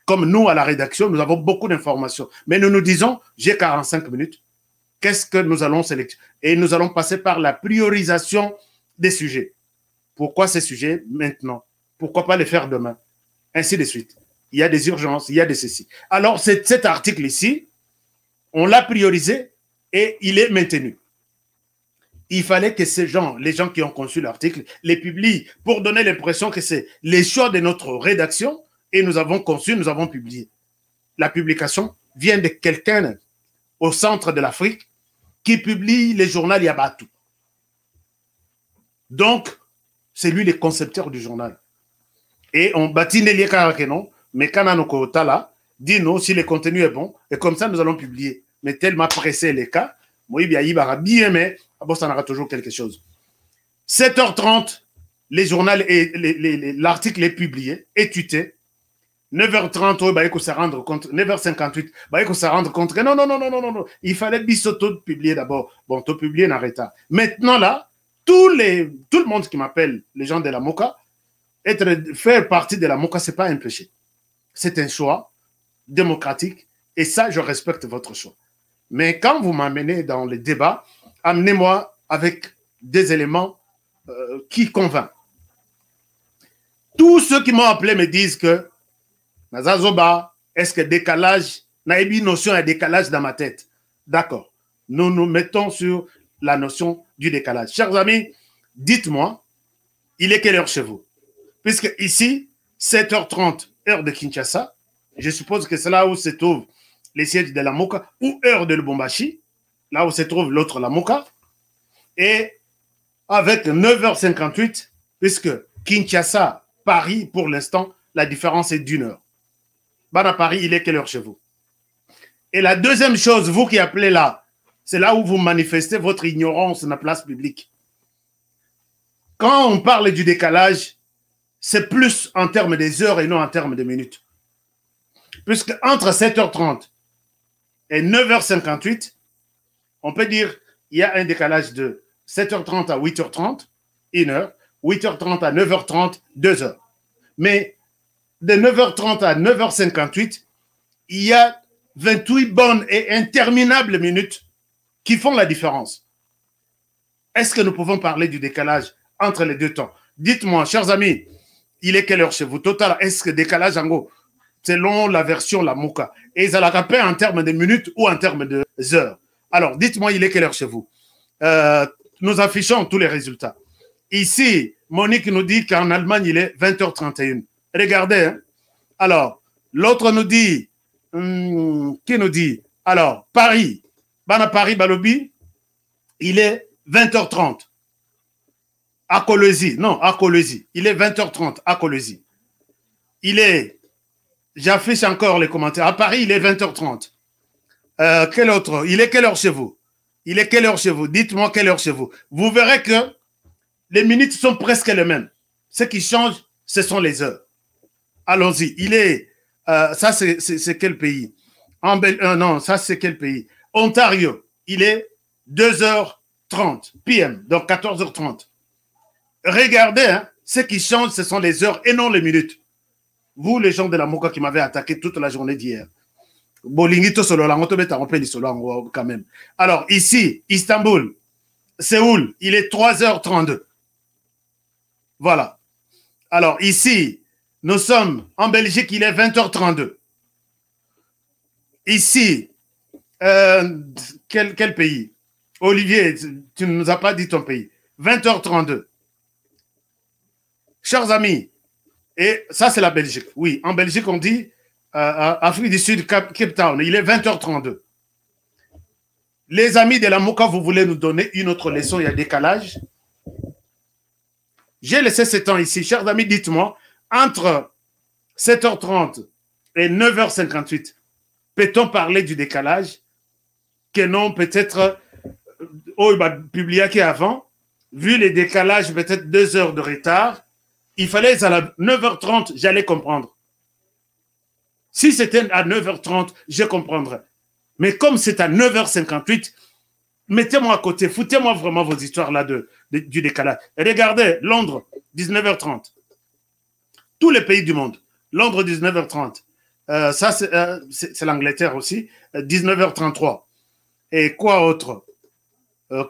Comme nous, à la rédaction, nous avons beaucoup d'informations. Mais nous nous disons, j'ai 45 minutes. Qu'est-ce que nous allons sélectionner? Et nous allons passer par la priorisation des sujets. Pourquoi ces sujets maintenant? Pourquoi pas les faire demain? Ainsi de suite. Il y a des urgences, il y a des ceci. Alors, cet article ici, on l'a priorisé et il est maintenu. Il fallait que ces gens, les gens qui ont conçu l'article, les publient pour donner l'impression que c'est les choix de notre rédaction et nous avons conçu, nous avons publié. La publication vient de quelqu'un au centre de l'Afrique qui publie les journaux Yabatou. Donc, c'est lui le concepteur du journal. Et on bâtit les liens, mais Kananoko Tala, dis-nous si le contenu est bon, et comme ça, nous allons publier. Mais tellement pressé les cas, moi, bien, mais ça n'aura toujours quelque chose. 7h30, les journaux et l'article est publié, est tweeté. 9h30, il faut se rendre compte. 9h58, il faut se rendre compte que non. Il fallait bisoto publier d'abord. Bon, tu publier, n'arrête pas. Maintenant, là, tout le monde qui m'appelle, les gens de la Moka, faire partie de la Moka, ce n'est pas un péché. C'est un choix démocratique et ça, je respecte votre choix. Mais quand vous m'amenez dans le débat, amenez-moi avec des éléments qui convainquent. Tous ceux qui m'ont appelé me disent que Nazazoba, est-ce que décalage, n'a eu notion de décalage dans ma tête? D'accord. Nous nous mettons sur la notion du décalage. Chers amis, dites-moi, il est quelle heure chez vous? Puisque ici, 7h30, heure de Kinshasa, je suppose que c'est là où se trouve les sièges de la Moka, ou heure de Lubumbashi, là où se trouve l'autre la Moka, et avec 9h58, puisque Kinshasa, Paris, pour l'instant, la différence est d'1 heure. À Paris, il est quelle heure chez vous? Et la deuxième chose, vous qui appelez là, c'est là où vous manifestez votre ignorance dans la place publique. Quand on parle du décalage, c'est plus en termes des heures et non en termes de minutes. Puisque entre 7h30 et 9h58, on peut dire qu'il y a un décalage de 7h30 à 8h30, 1 heure, 8h30 à 9h30, 2 heures. Mais de 9h30 à 9h58, il y a 28 bonnes et interminables minutes qui font la différence. Est-ce que nous pouvons parler du décalage entre les deux temps? Dites-moi, chers amis, il est quelle heure chez vous? Total, est-ce que décalage en gros, selon la version la Mouka, et ça la rappelle en termes de minutes ou en termes de heures? Alors, dites-moi, il est quelle heure chez vous? Nous affichons tous les résultats. Ici, Monique nous dit qu'en Allemagne, il est 20h31. Regardez. Hein? Alors, l'autre nous dit, qui nous dit? Alors, Paris, Paris, Balobi, il est 20h30. À Colosie, non, à Colosie. Il est 20h30 à Colosie. Il est, j'affiche encore les commentaires. À Paris, il est 20h30. Quel autre? Il est quelle heure chez vous? Il est quelle heure chez vous? Dites-moi quelle heure chez vous. Vous verrez que les minutes sont presque les mêmes. Ce qui change, ce sont les heures. Allons-y. Il est, ça c'est quel pays? Non, ça c'est quel pays? Ontario. Il est 2h30 PM, donc 14h30. Regardez, hein, ce qui change, ce sont les heures et non les minutes. Vous, les gens de la Moka qui m'avaient attaqué toute la journée d'hier. Quand même. Alors, ici, Istanbul, Séoul, il est 3h32. Voilà. Alors, ici, nous sommes en Belgique, il est 20h32. Ici, quel pays? Olivier, tu ne nous as pas dit ton pays. 20h32. Chers amis, et ça c'est la Belgique. Oui, en Belgique on dit Afrique du Sud, Cape Town. Il est 20h32. Les amis de la Moka, vous voulez nous donner une autre leçon, il y a décalage. J'ai laissé ce temps ici. Chers amis, dites-moi, entre 7h30 et 9h58, peut-on parler du décalage? Que non, peut-être, il va publier qu'avant, vu les décalages, peut-être 2 heures de retard, il fallait à 9h30, j'allais comprendre. Si c'était à 9h30, je comprendrais. Mais comme c'est à 9h58, mettez-moi à côté, foutez-moi vraiment vos histoires là du décalage. Regardez, Londres, 19h30. Tous les pays du monde, Londres, 19h30. Ça, c'est l'Angleterre aussi, 19h33. Et quoi autre?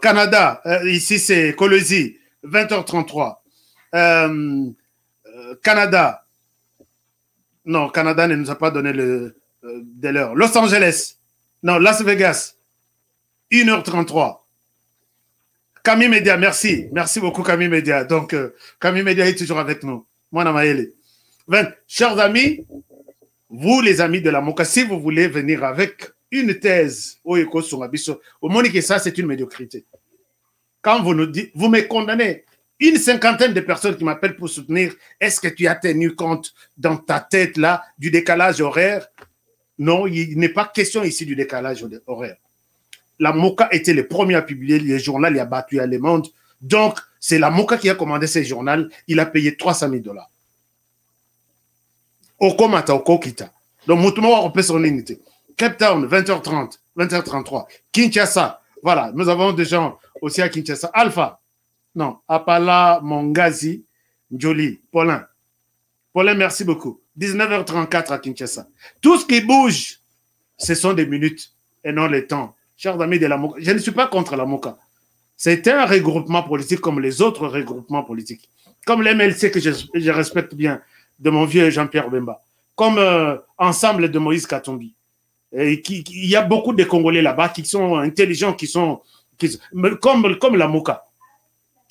Canada, ici c'est Colosie, 20h33. Canada, non, Canada ne nous a pas donné de l'heure. Los Angeles, non, Las Vegas, 1h33. Camille Média, merci. Merci beaucoup, Camille Média. Donc, Camille Média est toujours avec nous. Moi, Namaël. Chers amis, vous, les amis de la Moka, si vous voulez venir avec une thèse au Eko Sungabiso, au Monique, ça, c'est une médiocrité. Quand vous nous dites, vous me condamnez. Une cinquantaine de personnes qui m'appellent pour soutenir, est-ce que tu as tenu compte dans ta tête là du décalage horaire? Non, il n'est pas question ici du décalage horaire. La Moka était le premier à publier les journaux, il a battu à Le Monde. Donc, c'est la Moka qui a commandé ces journaux. Il a payé $300,000. Okomata, Okokita. Donc, Moutouma, on peut son unité. Cape Town, 20h30, 20h33. Kinshasa, voilà, nous avons des gens aussi à Kinshasa. Alpha, non, Apala, Mongazi, Njoli, Paulin. Paulin, merci beaucoup. 19h34 à Kinshasa. Tout ce qui bouge, ce sont des minutes et non les temps. Chers amis de la Moka, je ne suis pas contre la Moka. C'est un regroupement politique comme les autres regroupements politiques. Comme l'MLC que je respecte bien, de mon vieux Jean-Pierre Bemba. Comme Ensemble de Moïse Katumbi. Il y a beaucoup de Congolais là-bas qui sont intelligents, comme la Moka.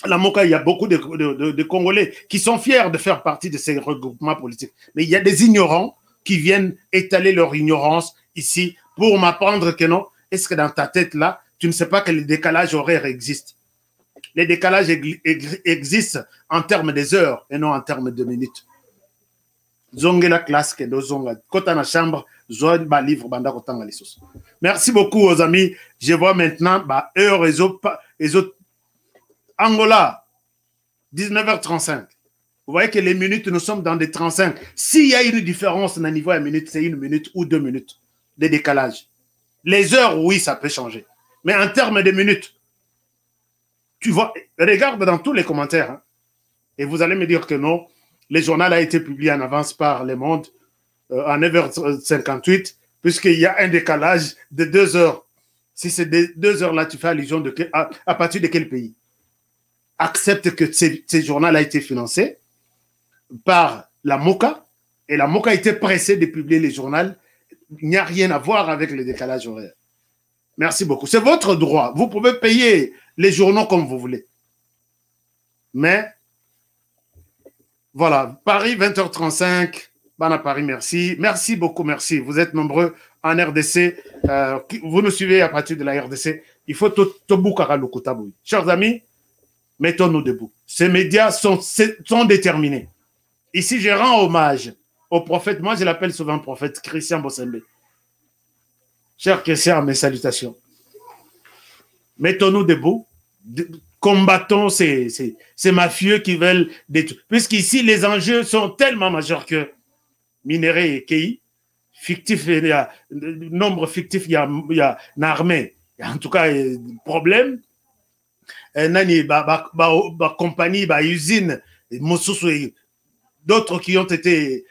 La Moka, il y a beaucoup de Congolais qui sont fiers de faire partie de ces regroupements politiques. Mais il y a des ignorants qui viennent étaler leur ignorance ici pour m'apprendre que non. Est-ce que dans ta tête là, tu ne sais pas que le décalage horaire existe? Les décalages existent en termes des heures et non en termes de minutes. Zongela classe que do zonga. Kota na chambre, zoa ba livre banda kotanga lisos. Merci beaucoup aux amis. Je vois maintenant ba heure et autres. Angola, 19h35. Vous voyez que les minutes, nous sommes dans des 35. S'il y a une différence au niveau à minute, c'est 1 minute ou 2 minutes de décalage. Les heures, oui, ça peut changer. Mais en termes de minutes, tu vois, regarde dans tous les commentaires, hein, et vous allez me dire que non, le journal a été publié en avance par Le Monde à 9h58, puisqu'il y a un décalage de 2 heures. Si c'est 2 heures là, tu fais allusion à partir de quel pays? Accepte que ce journal a été financé par la Moka, et la Moka a été pressée de publier les journaux. Il n'y a rien à voir avec le décalage horaire. Merci beaucoup. C'est votre droit. Vous pouvez payer les journaux comme vous voulez. Mais, voilà, Paris, 20h35. Bana Paris, merci. Merci beaucoup, merci. Vous êtes nombreux en RDC. Vous nous suivez à partir de la RDC. Il faut tout boucara le koutaboui. Chers amis, mettons-nous debout. Ces médias sont déterminés. Ici, je rends hommage au prophète. Moi, je l'appelle souvent prophète Christian Bossembe. Cher Christian, mes salutations. Mettons-nous debout. Combattons ces mafieux qui veulent détruire. Puisqu'ici, les enjeux sont tellement majeurs que minerais et KI, fictif, il y a nombre fictif, il y a une armée. Il y a en tout cas problème. Nani, compagnie, usine, d'autres qui ont été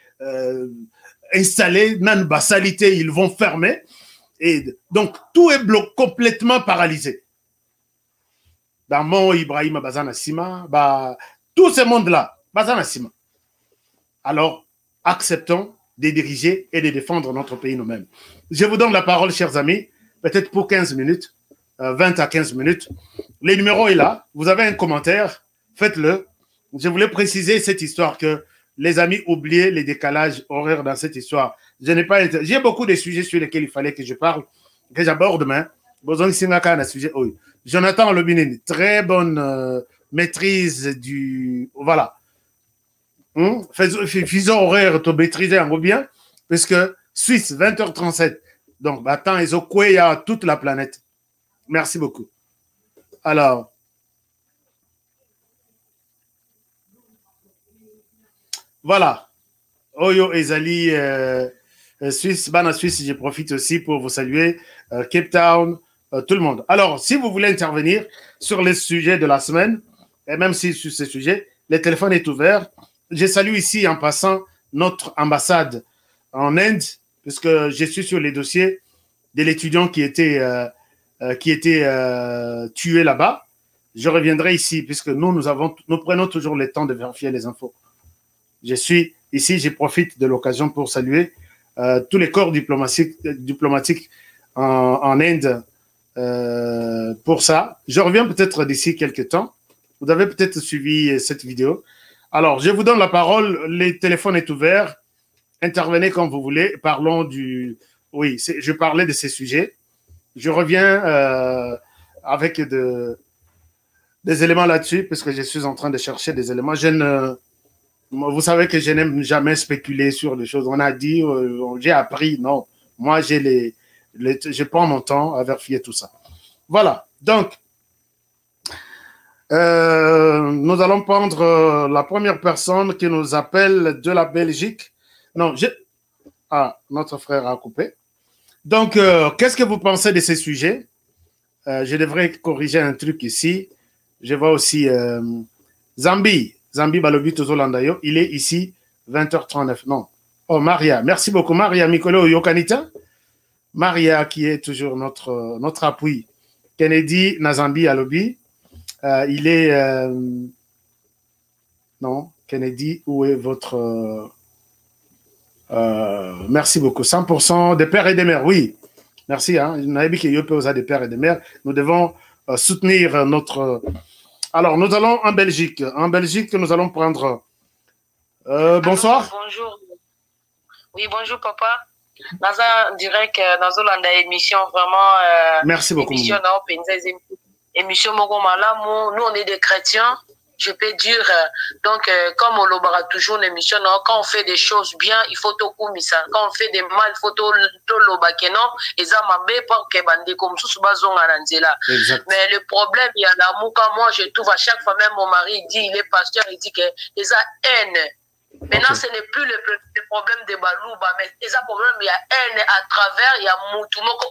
installés, nan salité, ils vont fermer. Et donc, tout est complètement paralysé. Dans mon Ibrahim Bazana Sima, tout ce monde-là, Bazana Sima. Alors, acceptons de diriger et de défendre notre pays nous-mêmes. Je vous donne la parole, chers amis, peut-être pour 15 minutes, 20 à 15 minutes. Le numéro est là. Vous avez un commentaire, faites-le. Je voulais préciser cette histoire que les amis, oubliez les décalages horaires dans cette histoire. Je n'ai pas été... J'ai beaucoup de sujets sur lesquels il fallait que je parle, que j'aborde, mais besoin de sujet. Jonathan Lobinini, très bonne maîtrise du... Voilà. Faisons horaire, tu maîtriser en bien, puisque Suisse, 20h37. Donc, attends, ils ont quoi, il y a toute la planète. Merci beaucoup. Alors, voilà. Oyo Ezali, Suisse, Bana Suisse, je profite aussi pour vous saluer. Cape Town, tout le monde. Alors, si vous voulez intervenir sur les sujets de la semaine, et même si sur ces sujets, le téléphone est ouvert. Je salue ici en passant notre ambassade en Inde, puisque je suis sur les dossiers de l'étudiant qui était tué là-bas. Je reviendrai ici, puisque nous prenons toujours le temps de vérifier les infos. Je suis ici, je profite de l'occasion pour saluer tous les corps diplomatiques en Inde pour ça. Je reviens peut-être d'ici quelques temps. Vous avez peut-être suivi cette vidéo. Alors, je vous donne la parole. Le téléphone est ouvert. Intervenez quand vous voulez. Parlons du... Oui, je parlais de ces sujets. Je reviens avec des éléments là-dessus, parce que je suis en train de chercher des éléments. Vous savez que je n'aime jamais spéculer sur les choses. On a dit, j'ai appris. Non, moi, je prends mon temps à vérifier tout ça. Voilà. Donc, nous allons prendre la première personne qui nous appelle de la Belgique. Non, notre frère a coupé. Donc, qu'est-ce que vous pensez de ces sujets? Je devrais corriger un truc ici. Je vois aussi Zambi Balobi Tozolandayo. Il est ici, 20h39. Non. Oh, Maria. Merci beaucoup, Maria Mikolo Yokanita. Maria, qui est toujours notre appui. Kennedy Nazambi Alobi. Il est... non, Kennedy, où est votre... merci beaucoup. 100% des pères et des mères, oui. Merci. Hein. Des pères et des mères. Nous devons soutenir notre... Alors, nous allons en Belgique. En Belgique, nous allons prendre... bonsoir. Bonjour. Oui, bonjour, papa. Dans un direct, dans une émission, vraiment... merci beaucoup. Émission Mogomala, nous, on est des chrétiens. Je peux dire, donc, comme on l'obara toujours l'émission, quand on fait des choses bien, il faut tout ça. Quand on fait des mal, il faut tout l'obakeno. Et ça m'a bien peur que bande comme mais le problème, il y a l'amour. Quand moi, je trouve à chaque fois, même mon mari dit, il est pasteur, il dit que les a haine. Maintenant, ce n'est plus le problème de Balouba, mais il y a problème, il y a haine à travers, il y a Moutoumoko,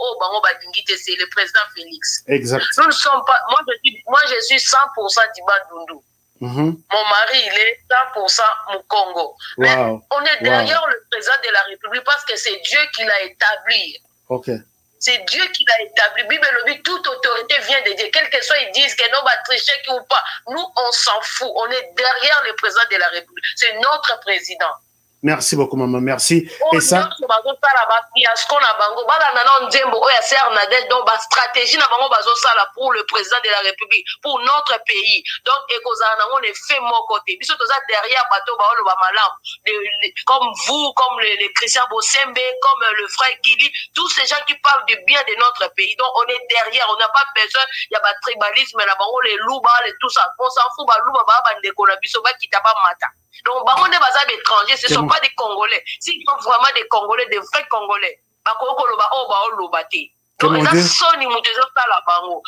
c'est le président Félix. Exact. Nous ne sommes pas, moi je suis 100% d'Ibandundu. Mon mari, il est 100% Mukongo. Mais on est derrière le président de la République parce que c'est Dieu qui l'a établi. Ok. C'est Dieu qui l'a établi. Bible le dit, toute autorité vient de Dieu. Quel que soit, ils disent que non, va tricher ou pas. Nous, on s'en fout. On est derrière le président de la République. C'est notre président. Merci beaucoup, maman. Merci. Et ça? Stratégie pour le président de la République, pour notre pays. Donc, on est fait mon côté. Derrière, comme vous, comme les Christian Bossembe, comme le frère Guili, tous ces gens qui parlent du bien de notre pays. Donc, on est derrière. On n'a pas besoin. Il y a pas de tribalisme, les louba, tout ça. On s'en fout. Donc, on est basé étrangers, ce ne sont pas des Congolais. S'ils sont vraiment des Congolais, des vrais Congolais,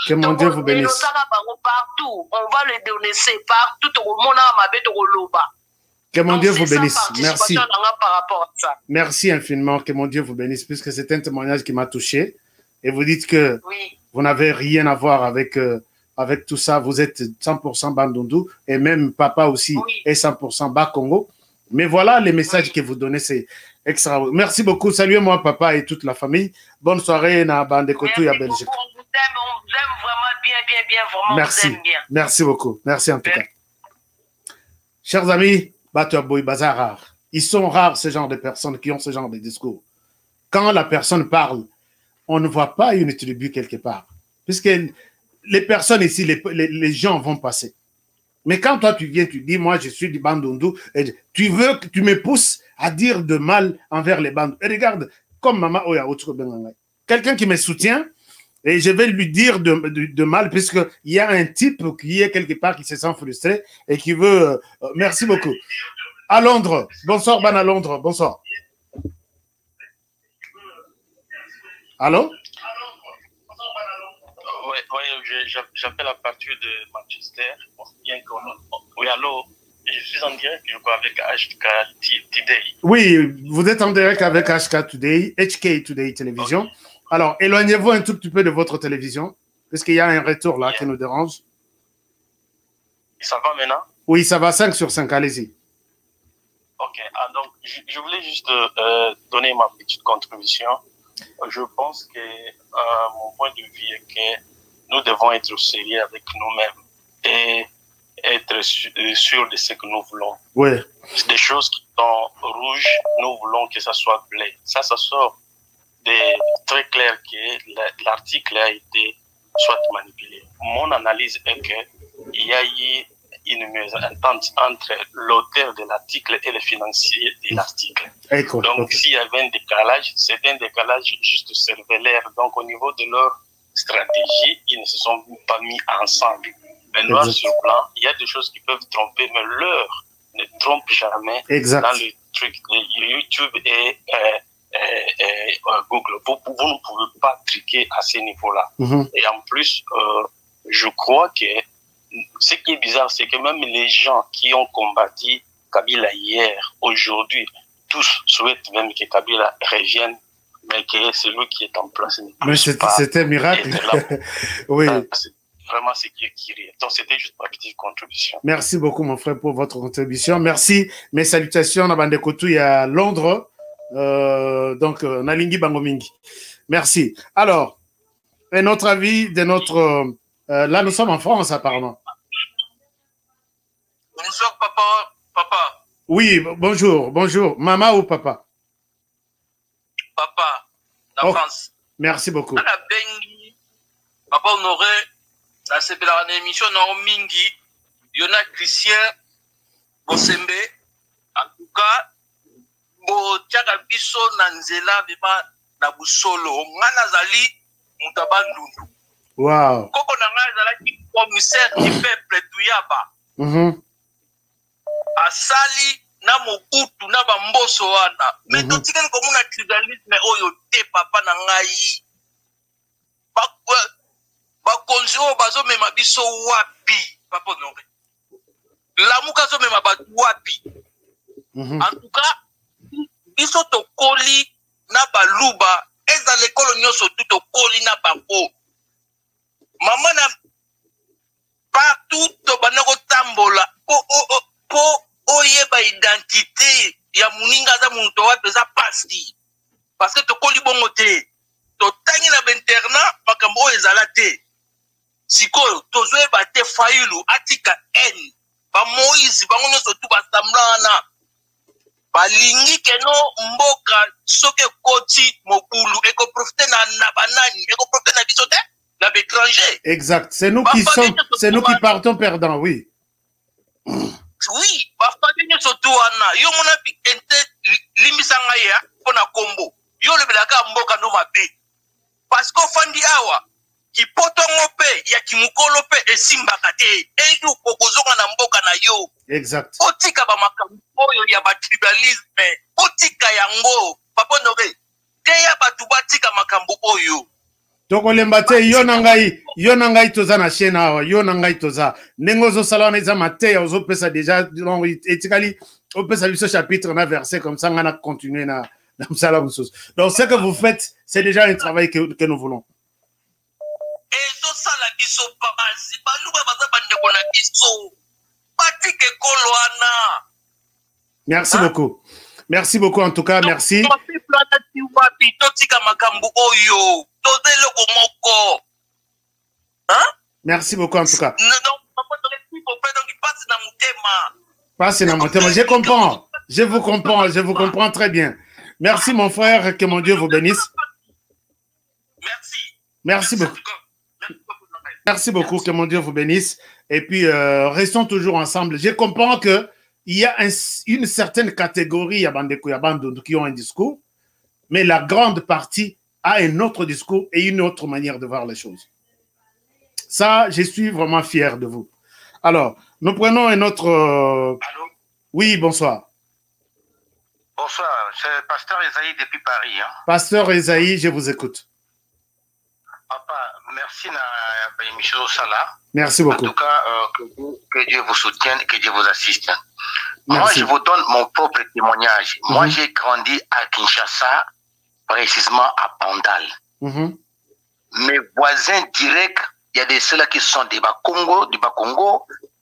que mon Dieu vous bénisse. Partout, on va les dénoncer partout. Que mon Dieu vous bénisse. Merci. Merci infiniment. Que mon Dieu vous bénisse, puisque c'est un témoignage qui m'a touché. Et vous dites que vous n'avez rien à voir avec tout ça. Vous êtes 100% Bandundu et même papa aussi est 100% Bas-Congo. Mais voilà les messages que vous donnez, c'est extra. Merci beaucoup. Saluez-moi papa et toute la famille. Bonne soirée na Bandekotou à Belgique. On vous aime vraiment bien. Vraiment, merci. On vous aime bien. Merci beaucoup. Merci en tout cas. Chers amis, Batuaboui Bazar, ils sont rares ce genre de personnes qui ont ce genre de discours. Quand la personne parle, on ne voit pas une tribu quelque part. Puisque les personnes ici, les gens vont passer. Mais quand toi, tu viens, tu dis, moi, je suis du Bandundu, et tu veux que tu me pousses à dire de mal envers les bandes. Et regarde, comme Maman Oya Otsuko Bengangai, quelqu'un qui me soutient, et je vais lui dire de mal, puisqu'il y a un type qui est quelque part, qui se sent frustré, et qui veut... merci beaucoup. À Londres. Bonsoir, Ban à Londres. Bonsoir. Allô? Oui, j'appelle à partir de Manchester. Bien qu'on... Oui, allô? Je suis en direct, je crois, avec HK Today. Oui, vous êtes en direct avec HK Today, HK Today Télévision. Okay. Alors, éloignez-vous un tout petit peu de votre télévision, puisqu'il y a un retour là qui nous dérange. Ça va maintenant? Oui, ça va, 5 sur 5, allez-y. Ok, donc je voulais juste donner ma petite contribution. Je pense que mon point de vue est que nous devons être sérieux avec nous-mêmes et être sûrs de ce que nous voulons. Oui. Des choses qui sont rouges, nous voulons que ça soit bleu. Ça sort de très clair que l'article a été soit manipulé. Mon analyse est qu'il y a eu une mésentente entre l'auteur de l'article et le financier de l'article. Donc, s'il y avait un décalage, c'est un décalage juste cervellaire. Donc, au niveau de leur stratégie, ils ne se sont pas mis ensemble. Mais noir sur blanc, il y a des choses qui peuvent tromper, mais leur ne trompe jamais dans le truc de YouTube et Google. Vous ne pouvez pas triquer à ce niveau-là. Et en plus, je crois que ce qui est bizarre, c'est que même les gens qui ont combattu Kabila hier, aujourd'hui, tous souhaitent même que Kabila revienne, mais que celui qui est en place ne puisse pas. C'était un miracle. Oui. C'est vraiment ce qui est curieux. Donc, c'était juste ma petite contribution. Merci beaucoup, mon frère, pour votre contribution. Merci. Mes salutations à Bandekoutou à Londres. Donc, Nalingi Bangomingi. Merci. Alors, un autre avis de notre... là, nous sommes en France, apparemment. Bonsoir, papa. Oui, bonjour. Maman ou papa? Papa, la France. Merci beaucoup. Papa Honoré, la CPLA émission na mingi, Yona Christian Bosembe, en tout cas, bo tiaka biso na nzela beba na busolo, ngana zali mutabandundu. Wow. Koko na nga zalaki commissaire du peuple Tuyaba. Asali na mokutu na bamboso wana. Mais totikeli komuna tribalisme oyo te papa na ngai. Bakonzi oyo bazomema biso wapi papa Honoré. Lamuka azomema bato wapi. En tout cas, biso tokoli na baluba eza lekolo nyonso tu tokoli na bango. Mama na partout to banako tambola po oyeba identité ya muninga za muntu wapi za pasi parce que tokoli bongo te totangi na benterna makambo oyo ezala te sikoyo tozoyeba te Fayulu atika n ba Moïse bango nyonso tu basamblana balingi keno mboka soke koti mokulu ekoprofite na banani ekoprofite na biso te na l'étranger. Exact. C'est nous qui partons perdants, oui. Oui, bafadinyo surtout wana yo mona ente limisanga ya pona kombo. Yo le belaka mboka no mabe. Parce que fandi awa ki potongo pe ya kimukolo pe esimbaka te. Eyu kokozonga na mboka na yo. Exact. Otika ba makambo oyo ya ba tribalisme. Otika yango. Papa Honoré. Teya batu batika makambo oyo. Toko lembate yo nangai toza na chaîne awa yo nangai toza nengo zo sala na za mate ya zo pesa déjà donc etikali au pesa biso chapitre na verset comme ça on a continué na msala mususu. Donc ce que vous faites c'est déjà un travail que nous voulons. Ezo sala biso basi baluba baza bandeko na biso batike kolwana. Merci beaucoup. Merci beaucoup en tout cas, merci. Merci beaucoup en tout cas. Passe na motema, je comprends. Je vous comprends très bien. Merci mon frère, que mon Dieu vous bénisse. Merci. Merci beaucoup. Merci beaucoup, que mon Dieu vous bénisse. Et puis, restons toujours ensemble. Je comprends qu'il y a une certaine catégorie qui ont un discours, mais la grande partie a un autre discours et une autre manière de voir les choses. Ça, je suis vraiment fier de vous. Alors, nous prenons un autre... Allô? Oui, bonsoir. Bonsoir, c'est Pasteur Esaïe depuis Paris. Hein? Pasteur Esaïe, je vous écoute. Papa, merci na l'émission Sala. Merci beaucoup. En tout cas, que Dieu vous soutienne, que Dieu vous assiste. Merci. Moi, je vous donne mon propre témoignage. Moi, j'ai grandi à Kinshasa, précisément à Pandal. Mes voisins directs, il y a des ceux-là qui sont des Bas-Congo,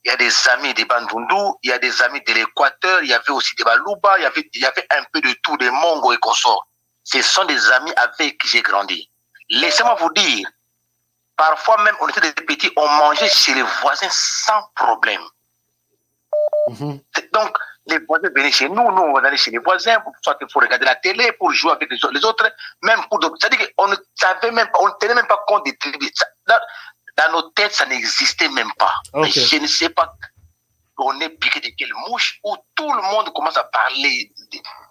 il y a des amis des Bandundu, il y a des amis de l'Équateur, il y avait aussi des Baluba, il y avait un peu de tout, des Mongo et consorts. Ce sont des amis avec qui j'ai grandi. Laissez-moi vous dire, parfois même, on était des petits, on mangeait chez les voisins sans problème. Donc, les voisins venaient chez nous, nous on allait chez les voisins, soit il faut regarder la télé, pour jouer avec les autres, même pour d'autres. C'est-à-dire qu'on ne savait même pas, on ne tenait même pas compte des tribus. Dans nos têtes, ça n'existait même pas. Mais je ne sais pas, on est piqué de quelle mouche, où tout le monde commence à parler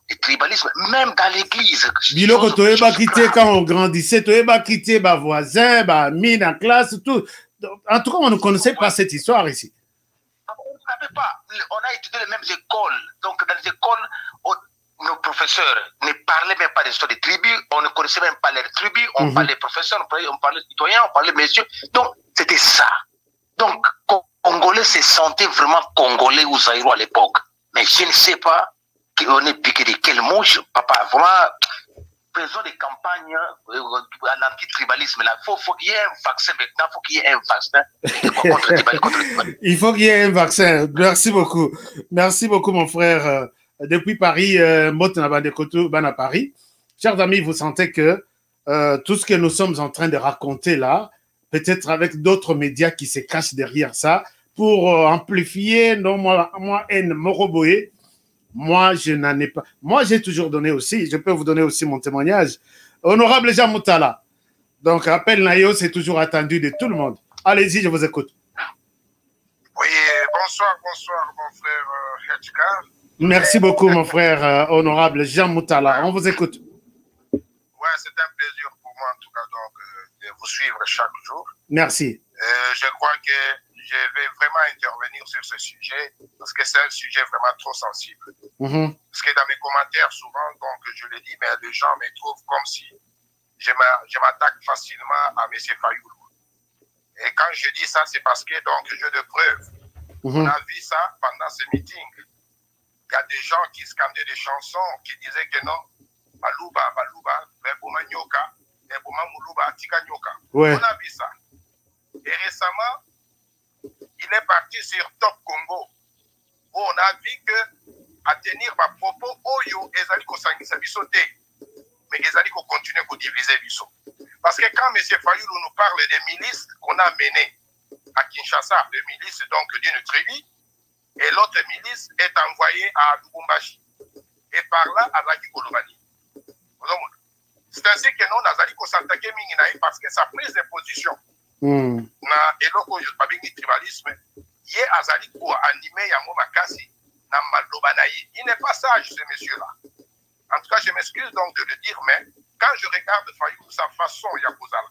de tribalisme, même dans l'église. Biloko, tu es quitté quand on grandissait, tu es quitté, voisin, amis, dans la classe, tout. En tout cas, on ne connaissait pas cette histoire ici. On ne savait pas. On a étudié les mêmes écoles. Donc, dans les écoles, nos professeurs ne parlaient même pas des histoires des tribus, on ne connaissait même pas les tribus, on parlait professeurs, on parlait citoyens, on parlait messieurs. Donc, c'était ça. Donc, Congolais se sentaient vraiment Congolais ou Zaïrois à l'époque. Mais je ne sais pas qu'on est piqué de quelle mouche, papa. Vraiment, faisons des campagnes en anti-tribalisme. Il faut qu'il y ait un vaccin maintenant, il faut qu'il y ait un vaccin contre le tribalisme. Il faut qu'il y ait un vaccin. Merci beaucoup. Merci beaucoup, mon frère. Depuis Paris, à Paris. Chers amis, vous sentez que tout ce que nous sommes en train de raconter là, peut-être avec d'autres médias qui se cachent derrière ça, pour amplifier, non, moi, Moroboé, moi, je n'en ai pas. Moi, j'ai toujours donné aussi, je peux vous donner aussi mon témoignage. Honorable Jean Moutala. Donc, appel Nayo, c'est toujours attendu de tout le monde. Allez-y, je vous écoute. Oui, bonsoir, mon frère Hedjka. Merci beaucoup, mon frère honorable Jean Moutala. On vous écoute. Ouais, c'est un plaisir pour moi, en tout cas, donc, de vous suivre chaque jour. Merci. Je crois que je vais vraiment intervenir sur ce sujet parce que c'est un sujet vraiment trop sensible. Parce que dans mes commentaires, souvent, donc, je le dis, mais les gens me trouvent comme si je m'attaque facilement à M. Fayoulou. Et quand je dis ça, c'est parce que, donc, j'ai de preuves. On a vu ça pendant ce meeting. Il y a des gens qui scandaient des chansons, qui disaient que non, Balouba, Bebouma Nyoka, Bebouma Moulouba, Tika Nyoka. On a vu ça. Et récemment, il est parti sur Top Congo, où on a vu que, à tenir ma propos, Oyo, Ezali Kosangisa Bissoté, mais Ezali continue à diviser Bisso. Parce que quand M. Fayoulou nous parle des milices qu'on a menées à Kinshasa, des milices donc d'une tribu, et l'autre milice est envoyée à Lubumbashi. Et par là, à Zaki Kolobani. C'est ainsi que nous, Nazali Kosantake Minginaï, parce que sa prise de position, na eloko babingi tribalisme, yé Azali pour animer Yamo Makasi, na Malobanaï. Il n'est pas sage, ce monsieur-là. En tout cas, je m'excuse donc de le dire, mais quand je regarde Fayou, sa façon, Yakozala,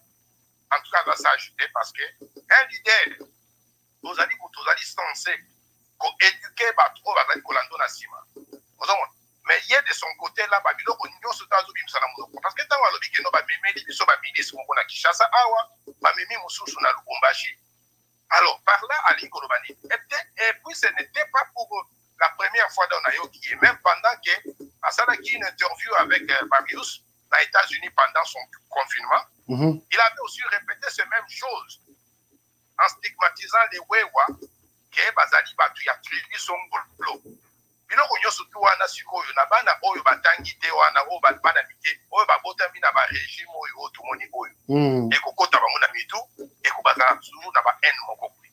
en tout cas, la sageté, parce que un leader, Tozali censé, pour éduquer trop Bazali Kolando Nassima. Mais il y a de son côté là, Babilo, parce que tant que nous avons mis les ministres qui ont Kinshasa, na Lubumbashi. Alors, par là, Ali Kolobani, et puis ce n'était pas pour la première fois dans Nayoki, même pendant que Asalaki une interview avec Marius, aux États-Unis pendant son confinement, il avait aussi répété ces mêmes choses en stigmatisant les Wewa. Bazali batu ya tribu songolo biloko nyonso tu wana sikoyo na bana oyo batangi te wana oyo bana mike oyo babotami na barégime oyo tomoni oyo ekokota bango na mitu ekobazala toujours na bahaine moko kwe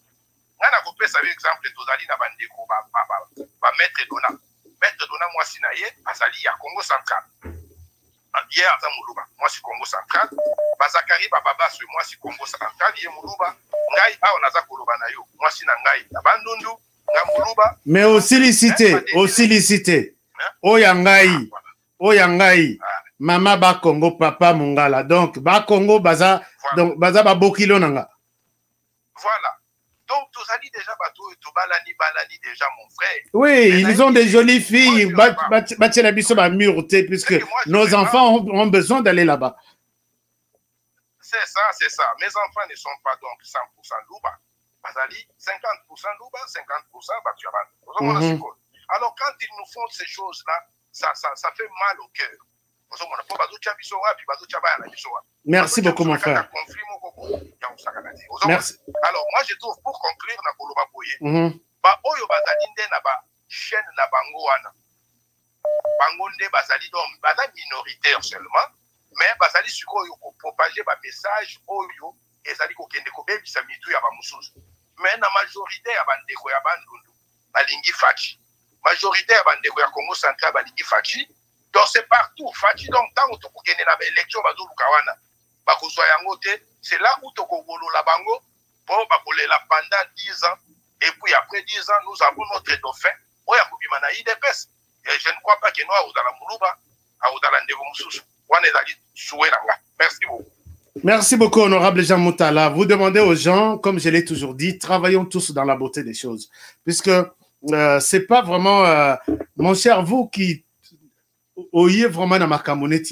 nga na kopesa yo exemple tozali na bandeko maître dona mwasi na ye azali ya Congo central ye aza moluba mwasi Congo central Bazakari Bababa sur moi si Congo central ye muluba ngai a onaza koloba na yo moi si na ngai na bandundu na muluba mais aussi licité oyangai mama ba Congo papa mungala donc ba Congo baza donc baza ba bokilo nanga voilà donc tous ali déjà bato to balani déjà mon frère oui ils ont des jolies filles batela biso ba mureté puisque nos enfants ont besoin d'aller là-bas. C'est ça. Mes enfants ne sont pas donc 100% Louba. Bazali, 50% Louba, 50% Batuaban. Alors, quand ils nous font ces choses-là, ça fait mal au cœur. Merci beaucoup, mon frère. Merci. Alors, moi, je trouve, pour conclure, na Koloba Boye, Oyo Bazali nde na ba chaîne na bango wana. Bango nde Bazali donc, Bazali minoritaire seulement. Mais bazali sikoyo ko propager ba message oyo ezali ko kende ko bebisa mitu ya ba mususu. Mais na majorité ya bandeko ya bandundu balingi fachi. Majorité ya bandeko ya Congo central balingi fachi. Donc c'est partout fachi donc tant to ko kende na ba élection bazo lukawana. Ba ko soya ngote, c'est là où to ko bolola bango pour ba kolela pendant 10 ans et puis après 10 ans nous avons notre dauphin. Oya ko bimana IDPS. Et je ne crois pas que nous au dans la muluba, au dans la ndebo mususu. Merci beaucoup. Merci beaucoup, honorable Jean Moutala. Vous demandez aux gens, comme je l'ai toujours dit, travaillons tous dans la beauté des choses. Puisque c'est pas vraiment, mon cher, vous qui oyez vraiment dans ma camonette,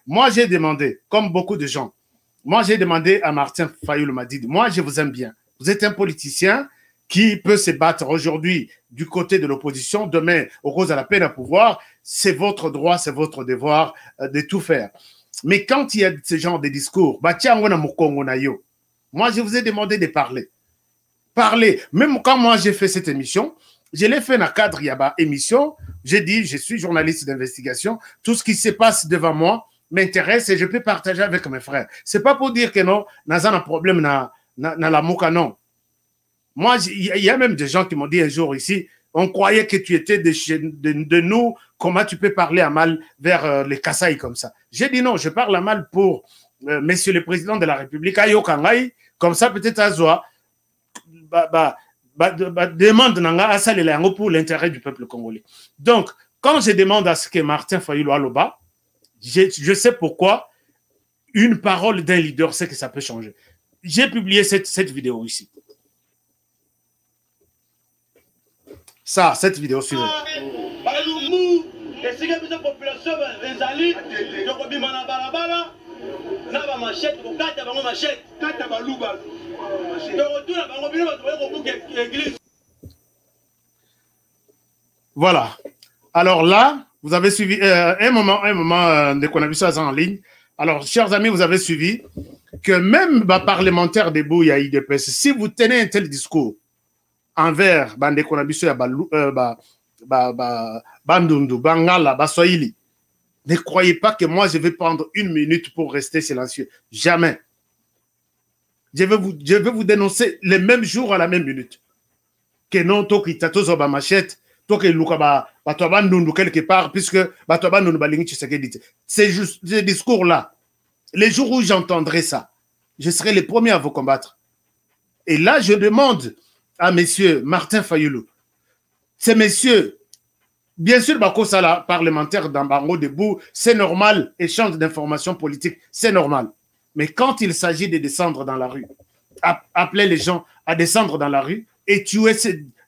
moi j'ai demandé, comme beaucoup de gens, moi j'ai demandé à Martin Fayoulou Madid, moi je vous aime bien. Vous êtes un politicien qui peut se battre aujourd'hui du côté de l'opposition, demain, au cause de la peine à pouvoir, c'est votre droit, c'est votre devoir de tout faire. Mais quand il y a ce genre de discours, moi, je vous ai demandé de parler. Parler. Même quand moi, j'ai fait cette émission, je l'ai fait dans le cadre, il y a une émission, j'ai dit, je suis journaliste d'investigation, tout ce qui se passe devant moi m'intéresse et je peux partager avec mes frères. C'est pas pour dire que non, nous avons un problème dans la mouka, non. Moi, il y a même des gens qui m'ont dit un jour ici, on croyait que tu étais de nous, comment tu peux parler à mal vers les Kasaï comme ça. J'ai dit non, je parle à mal pour monsieur le président de la République, Ayo Kangai, comme ça peut-être à Zoa, demande pour l'intérêt du peuple congolais. Donc, quand je demande à ce que Martin Fayoulou Aloba, je sais pourquoi une parole d'un leader, c'est que ça peut changer. J'ai publié cette vidéo ici. Ça, cette vidéo suivante. Voilà. Alors là, vous avez suivi un moment dès qu'on a vu ça en ligne. Alors, chers amis, vous avez suivi que même parlementaire de Bouya IDPS, si vous tenez un tel discours envers Bande Konabiso ya Bandundu, Bangala, Baswahili, ne croyez pas que moi je vais prendre une minute pour rester silencieux. Jamais. Je vais vous dénoncer le même jour à la même minute. Que non, Toki Tatozo ba machette, Toki Luka ba Bandundu quelque part, puisque Bandundu balingi Tshisekedi. C'est juste ce discours-là. Les jours où j'entendrai ça, je serai le premier à vous combattre. Et là, je demande à monsieur Martin Fayoulou, ces messieurs, bien sûr, Bakosala, parlementaire d'Ambango debout, c'est normal, échange d'informations politiques, c'est normal. Mais quand il s'agit de descendre dans la rue, appeler les gens à descendre dans la rue et tuer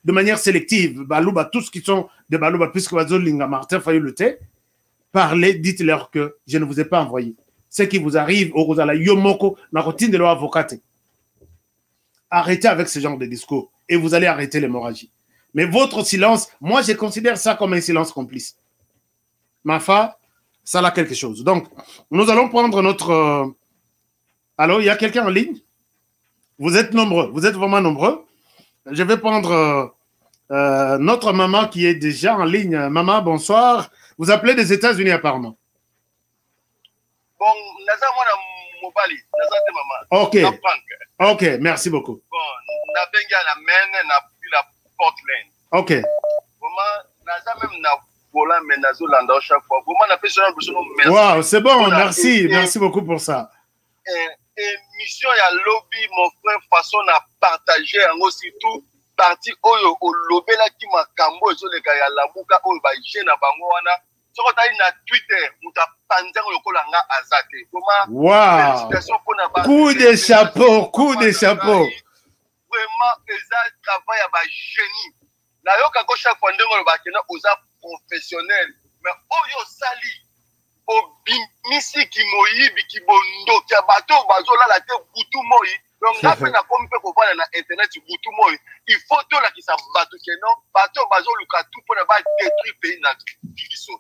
de manière sélective, Balouba, tous qui sont de Balouba, puisque Bazolinga, Martin Fayoulou, parlez, dites-leur que je ne vous ai pas envoyé. Ce qui vous arrive, au Rosala Yomoko, la routine de leur avocate. Arrêtez avec ce genre de discours et vous allez arrêter l'hémorragie. Mais votre silence, moi je considère ça comme un silence complice. Ma foi, ça a quelque chose. Donc, nous allons prendre notre... Alors, il y a quelqu'un en ligne? Vous êtes nombreux, vous êtes vraiment nombreux. Je vais prendre notre maman qui est déjà en ligne. Maman, bonsoir. Vous appelez des États-Unis apparemment. Bon, Mobali, ok, ok, merci beaucoup. Bon, na benga la mène, na puis la Portland. Ok. Comment, na même na Nicolas Menazo Landa chaque fois. Vraiment, on a fait ce genre de merci. Wow, c'est bon, merci. Merci beaucoup pour ça. Émission, il y a lobby, mon frère, façon à partager, aussi tout. Parti oyo au lobby là qui m'a cambo, sur les gars, la bouca, oyo, bah, j'ai na bangoana. Sur na Twitter, nous t'a panzé au kolanga azate. Wow. Coup de chapeau, coup de chapeau. Vraiment, ça travail à ba génie. Na yo kako chaque fois ndenge ba kena oza professionnel, mais oyo sali obimisi ki moyibi ki bondo ki bato bazola la te butu moyi. Donc là pe na komi pe ko vana na internet butu moyi. Il faut to la ki sa bato keno, bato bazoluka tout pour na ba détruire pays na biso.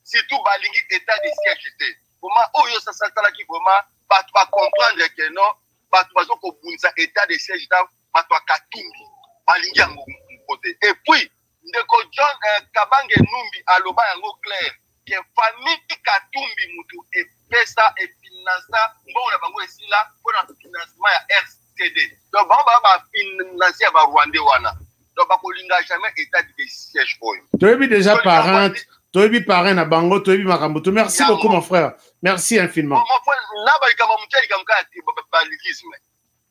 Surtout balingi état de siège était. Comment oyo ça sala ki vraiment bato ba comprendre que non, bato bazoko bunza état de siège ta bato akatumbi. Balingi yango côté. Et puis ndeko John Kabange Numbi aloba yango clair que famille Katumbi mutu et pesa et finança bon na bango esila pour na financement ya RCD. Donc ba financer ba Rwanda wana. Donc ba kolinga jamais état de siège boy. Tu as déjà parent, tu as parent na bango, tu as makambutu. Merci beaucoup mon frère. Merci infiniment. Mon frère na ba kama muteli kama kati balisme.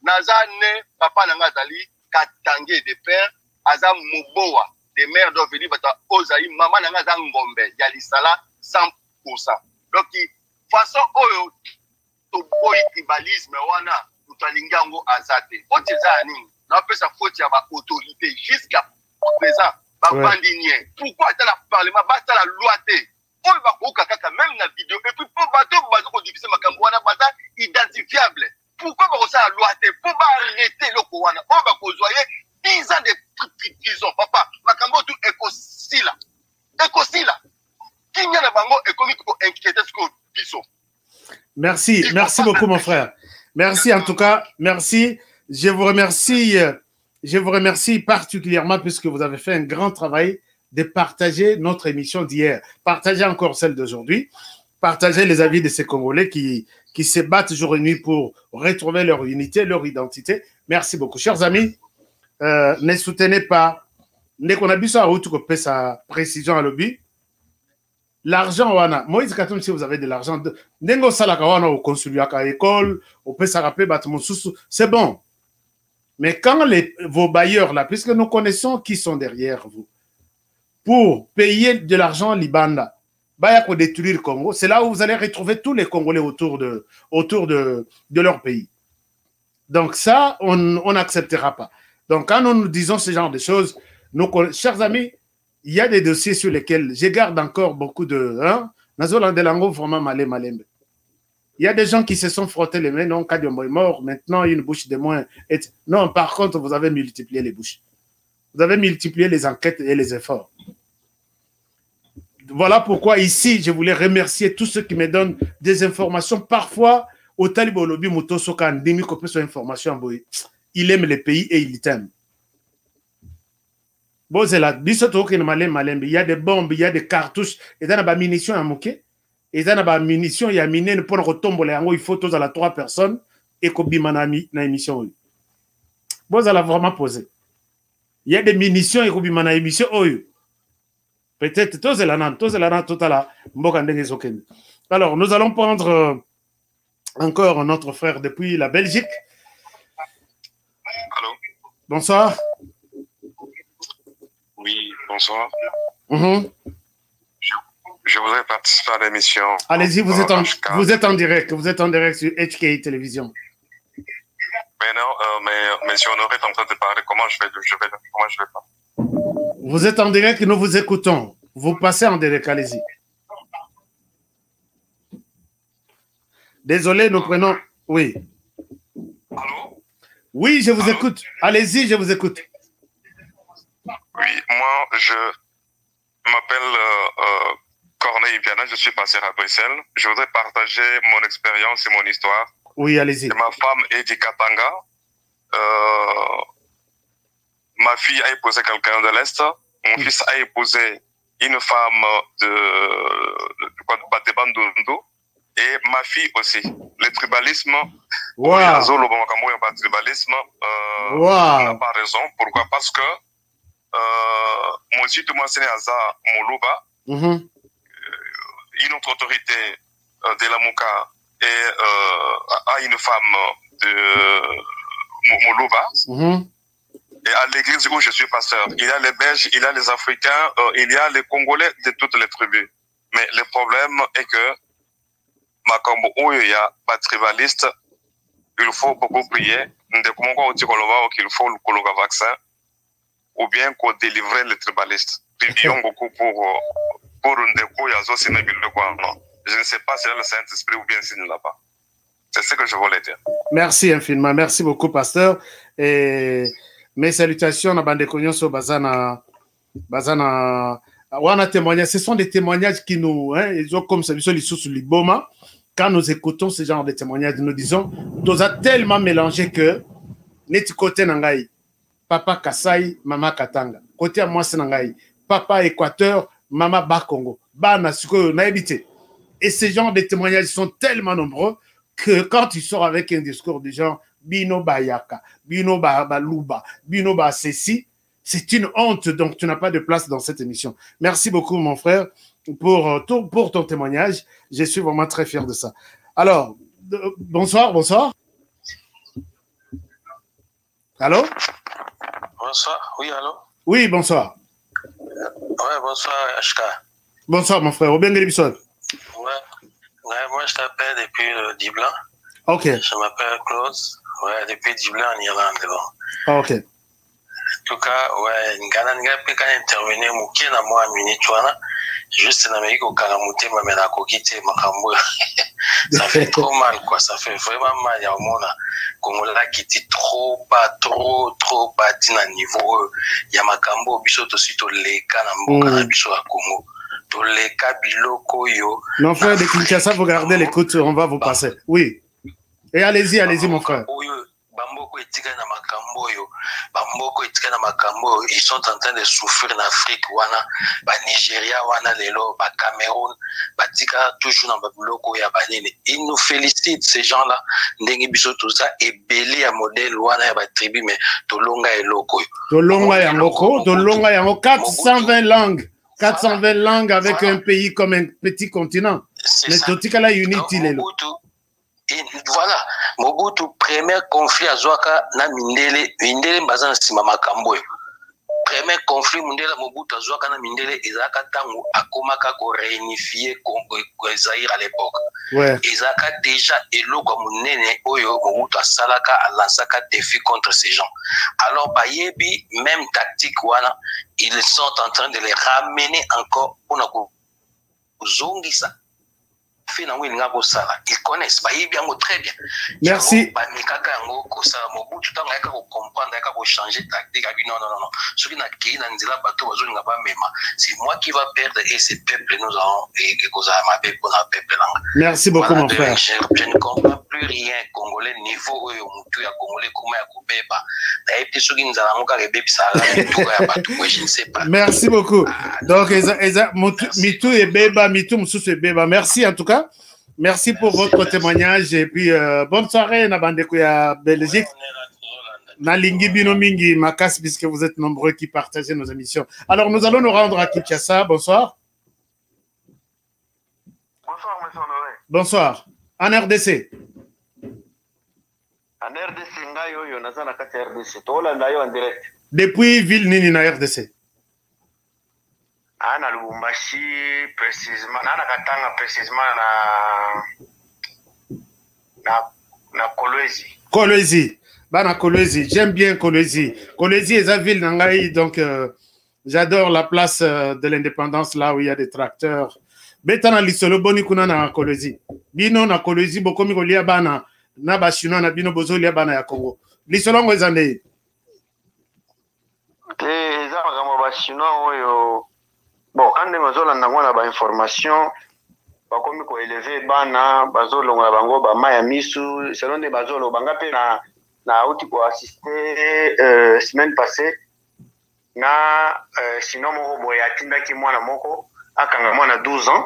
Nazane papa na ngazali Katange de père Aza Moboa de mère d'Oveli bata Ozaï maman na ngaza ngombe ya lisala 100%. Donc façon oyo to boy tribalisme wana utalingango azate. Oteza nini? Na pesa faute ya ba autorité jusqu'à présent ba bandinier. Pourquoi dans le parlement bata la loi té? Oyo ba ko kaka même na vidéo et puis pour bato bazo ko diviser makambo wana bata identifiable. Pourquoi ba ko sa loi té? Pour ba arrêter le ko wana. On va ko zoyer 10 ans de prison, papa. Makambo tout écosila. Écosila. Qui n'y a bango économique pour inquiéter ce qu'on biso. Merci, merci beaucoup mon frère. Merci en tout cas, merci. Je vous remercie particulièrement puisque vous avez fait un grand travail de partager notre émission d'hier. Partagez encore celle d'aujourd'hui. Partagez les avis de ces Congolais qui se battent jour et nuit pour retrouver leur unité, leur identité. Merci beaucoup. Chers amis, ne soutenez pas. Dès qu'on a vu ça, sa précision à l'objet. L'argent, wana. Moïse Katum, si vous avez de l'argent, nengo salaka wana au consulat à l'école, au PSRP, c'est bon. Mais quand vos bailleurs, là, puisque nous connaissons qui sont derrière vous, pour payer de l'argent Libanda, pour détruire le Congo, c'est là où vous allez retrouver tous les Congolais autour de leur pays. Donc ça, on n'acceptera pas. Donc quand nous disons ce genre de choses, chers amis, il y a des dossiers sur lesquels je garde encore beaucoup de... Il y a des gens qui se sont frottés les mains, non, Kadiombo est mort, maintenant une bouche de moins. Non, par contre, vous avez multiplié les bouches. Vous avez multiplié les enquêtes et les efforts. Voilà pourquoi ici, je voulais remercier tous ceux qui me donnent des informations. Parfois, au Talibo Lobi Motosoka Ndimi Kopé sur information, il aime le pays et il t'aime. Bon, c'est là. Il y a des bombes, il y a des cartouches, il y a des munitions à moquer. Il y a des munitions, il y a des munitions pour retomber. Il faut tous à la 3 personnes et qu'on bimana na émission. Bon, ça l'a vraiment posé. Il y a des munitions et qu'on bimana émission. Peut-être tous là, tout à la alors, nous allons prendre encore notre frère depuis la Belgique. Allô? Bonsoir. Oui, bonsoir. Je voudrais participer à l'émission. Allez-y, vous êtes en direct. Vous êtes en direct sur HK Télévision. Mais non, mais si on aurait en train de parler, comment je vais pas? Vous êtes en direct, nous vous écoutons. Vous passez en direct, allez-y. Désolé, nous prenons... Oui. Allô? Oui, je vous écoute. Allez-y, je vous écoute. Oui, moi, je m'appelle Corneille Viana, je suis passé à Bruxelles. Je voudrais partager mon expérience et mon histoire. Oui, allez-y. Ma femme est du Katanga. Ma fille a épousé quelqu'un de l'Est. Mon fils a épousé une femme de Bandundu. Et ma fille aussi. Le tribalisme, wow. On n'a pas raison. Pourquoi? Parce que moi aussi, tout le monde s'est à Moluba. une autre autorité de la Mouka a une femme de Moluba. Et à l'église où je suis pasteur, il y a les Belges, il y a les Africains, il y a les Congolais de toutes les tribus. Mais le problème est que Makambo où il y a pas tribaliste, il faut beaucoup prier. Qu'il faut le vaccin ou bien qu'on délivre les tribalistes. Prions beaucoup pour un déco, je ne sais pas si c'est le Saint-Esprit ou bien s'il ne l'a pas. C'est ce que je voulais dire. Merci infiniment. Merci beaucoup, pasteur. Et mes salutations à Bandekognon sur Bazana. Ce sont des témoignages qui nous, ils ont comme ça, ils sont sous l'Iboma. Quand nous écoutons ce genre de témoignages, nous disons, nous a tellement mélangé que, neti côté Nangaï, papa Kasai, maman Katanga. Côté à moi, c'est Nangaï, papa Équateur, maman Bakongo. Bana, suko, naïbité. Et ces genres de témoignages sont tellement nombreux que quand tu sors avec un discours du genre, Bino Bayaka, Bino Baluba, Bino Basessi, c'est une honte, donc tu n'as pas de place dans cette émission. Merci beaucoup, mon frère, pour ton témoignage. Je suis vraiment très fier de ça. Alors, bonsoir. Allô? Bonsoir, oui, allô? Oui, bonsoir. Ouais, bonsoir, HK. Bonsoir, mon frère. Au bien, Ouais, moi je t'appelle depuis le Diblan. Ok. Je m'appelle Claude. Ouais, depuis Diblan en Irlande. Bon. Ok. En tout cas, ouais, Ngana peut intervenir, Mouké na moi, Minitouana. Juste na Meiko Karamouté, ma mère a coquité, ma cambo. Ça fait trop mal, quoi. Ça fait vraiment mal. Il y a un monde Congola qui dit trop bas à niveau. Il y a ma cambo, biso aussi, to leka na mboka na biso à Congo. To leka biloko yo. Mon frère de Kinshasa, vous gardez l'écoute, on va vous passer. Oui. Et allez-y, mon frère. Bamboko etika na makambo, ils sont en train de souffrir en Afrique, wana, ba Nigeria, wana lelo, ba Cameroun, ba tika toujours dans babiloko ya banene. Ils nous félicitent, ces gens-là, ndengi biso tout ça, et belé à modèle, wana ya ba tribu, mais tolonga eloko. Tolonga yango, 420 langues. 420 langues avec un pays comme un petit continent. Mais totika la unity lelo. Et voilà, Mobutu, premier conflit à Zouaka, na Mindele Mbazan Sima Makambo. Premier conflit mondial Mobutu à Zouaka, na Mindele, Ezaka Tango, Akomaka, ko réunifier Zaïre à l'époque. Ouais. Ezaka déjà, Elo, comme Nene, Oyo, Mobutu à Salaka, à Lansaka, défi contre ces gens. Alors, Bayebi, même tactique, voilà, ils sont en train de les ramener encore, on a Zongisa. Ils connaissent, très bien. Merci. C'est moi qui va perdre et ces peuples nous avons Merci beaucoup, mon frère. Je ne comprends plus rien. Congolais niveau Congolais je ne sais pas. Merci beaucoup. Donc, Mitou et Beba, Mitou Moussous et Beba. Merci en tout cas. Merci pour votre témoignage et puis bonne soirée na bandeko ya Belgique. Na lingi bino mingi makas puisque vous êtes nombreux qui partagez nos émissions. Alors nous allons nous rendre à Kinshasa. Bonsoir. Bonsoir, monsieur Honoré. Bonsoir. En RDC. En RDC ngayo yo nazana kati RDC. Tolanda yo en direct. Depuis ville nini na RDC? Ana Lubumbashi précisément, Ana Katanga précisément na Kolwezi. Kolwezi. Bana Kolwezi, j'aime bien Kolwezi. Kolwezi est la ville d'Angaï, donc j'adore la place de l'indépendance là où il y a des tracteurs. Betana lisolo boni kuna na Kolwezi. Bino na Kolwezi bokomi kolia bana na bashino na bino bozo lia bana ya Congo. Lisolo ngo ezande. Eza makambo bashino oyo. Bon, quand nous avons des informations, bakomi ko élever bana bazolonga bango ba maya misu selon des bazolo banga pe na uti ko assister semaine passée na sinon mo boya tinda ki mwana moko akanga mwana 12 ans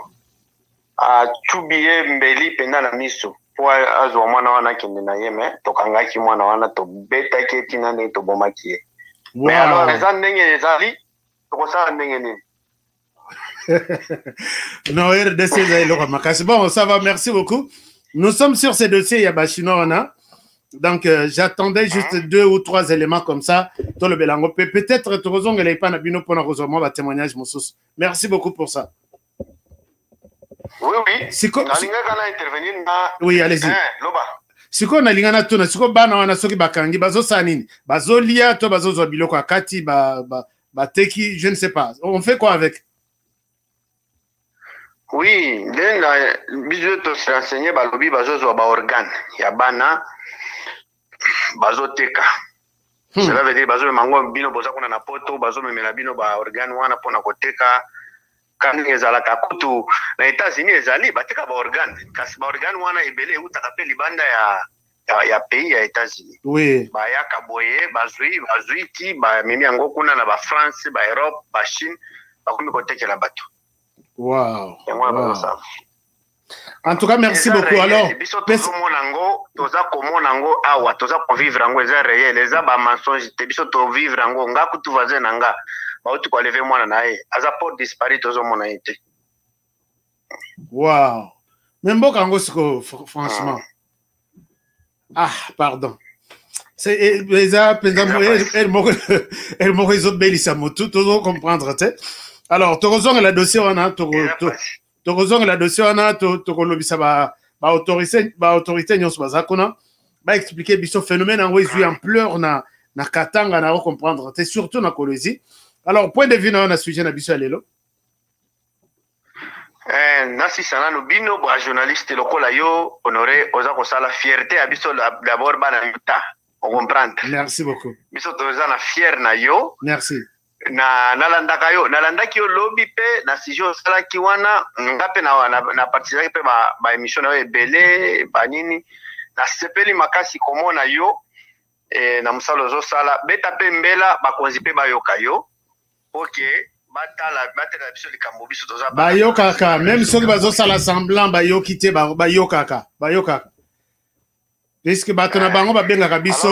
a tubiye mbeli penda na misu po azo mwana wana kende na yeme to kanga ki mwana wana to beta ki tina ne to bomaki. Mais alors les andenge ezali to ko sa ndenge ni Non, RDC, bon, ça va, merci beaucoup. Nous sommes sur ces dossiers, il y a Bachinoana. Donc, j'attendais juste 2 ou 3 éléments comme ça. Peut-être que Torozong n'est pas Nabino pour un témoignage. Merci beaucoup pour ça. Oui, oui. Oui, allez-y. Siko na lingana tuna siko bana wana soki bakangi bazo sanini bazo lia to bazo zo biloko akati ba teki, je ne sais pas. On fait quoi avec? Oui, denga biso to se renseigner ba lobi bazo zo ba organe ya bana bazo teka. Cela veut dire bazo mango bino boza kuna na poto bazo memela bino ba organe wana pona koteka. Quand ezala kakutu na États-Unis ezali bateka ba organe kasi ba organe wana ebele utaka pe libanda ya pays ya États-Unis. Oui. Ba ya kaboye bazui ti ba mimi yango kuna na ba France ba Europe ba Chine ba komi kotekela bato. Wow. En tout cas, merci beaucoup. Alors, biso monango toza komonango awa toza ko vivre ngo eza réel eza ba mensonge te biso to vivre ngo ngaku tu vazen nga. Bautu kwa lever mwana na ye aza pour disparaître tozo mona été. Wow. Membo kango siko franchement. Ah, pardon. C'est eza pendant elle mo réseau belisa motu tozo comprendre te. Alors, Torozong la dossier wana Torozong la dossier wana to lobisa ba autorité nyonso bazakona ba expliquer biso phénomène en wezu ampleur na Katanga na comprendre te surtout na Kolwezi. Alors, point de vue na sujet na biso lelo. Nasi sana no bino ba journaliste lokola yo honoré oza ko sala fierté à biso d'abord bana yuta. On comprend. Merci beaucoup. Biso toza na fier na yo. Merci. Nalandaka yo nalandaki yo lobby pe na sijo sala ki wana ngape na participé pe ba émission na ebele ba nini na sepeli makasi komona yo na musalo zo sala beta pe mbela ba konzi pe ba yoka yo. OK, batala biso likambo biso toza ba yokaka même soki bazo sala semblant ba yokite ba yokaka puisque bato na bango ba bengaka biso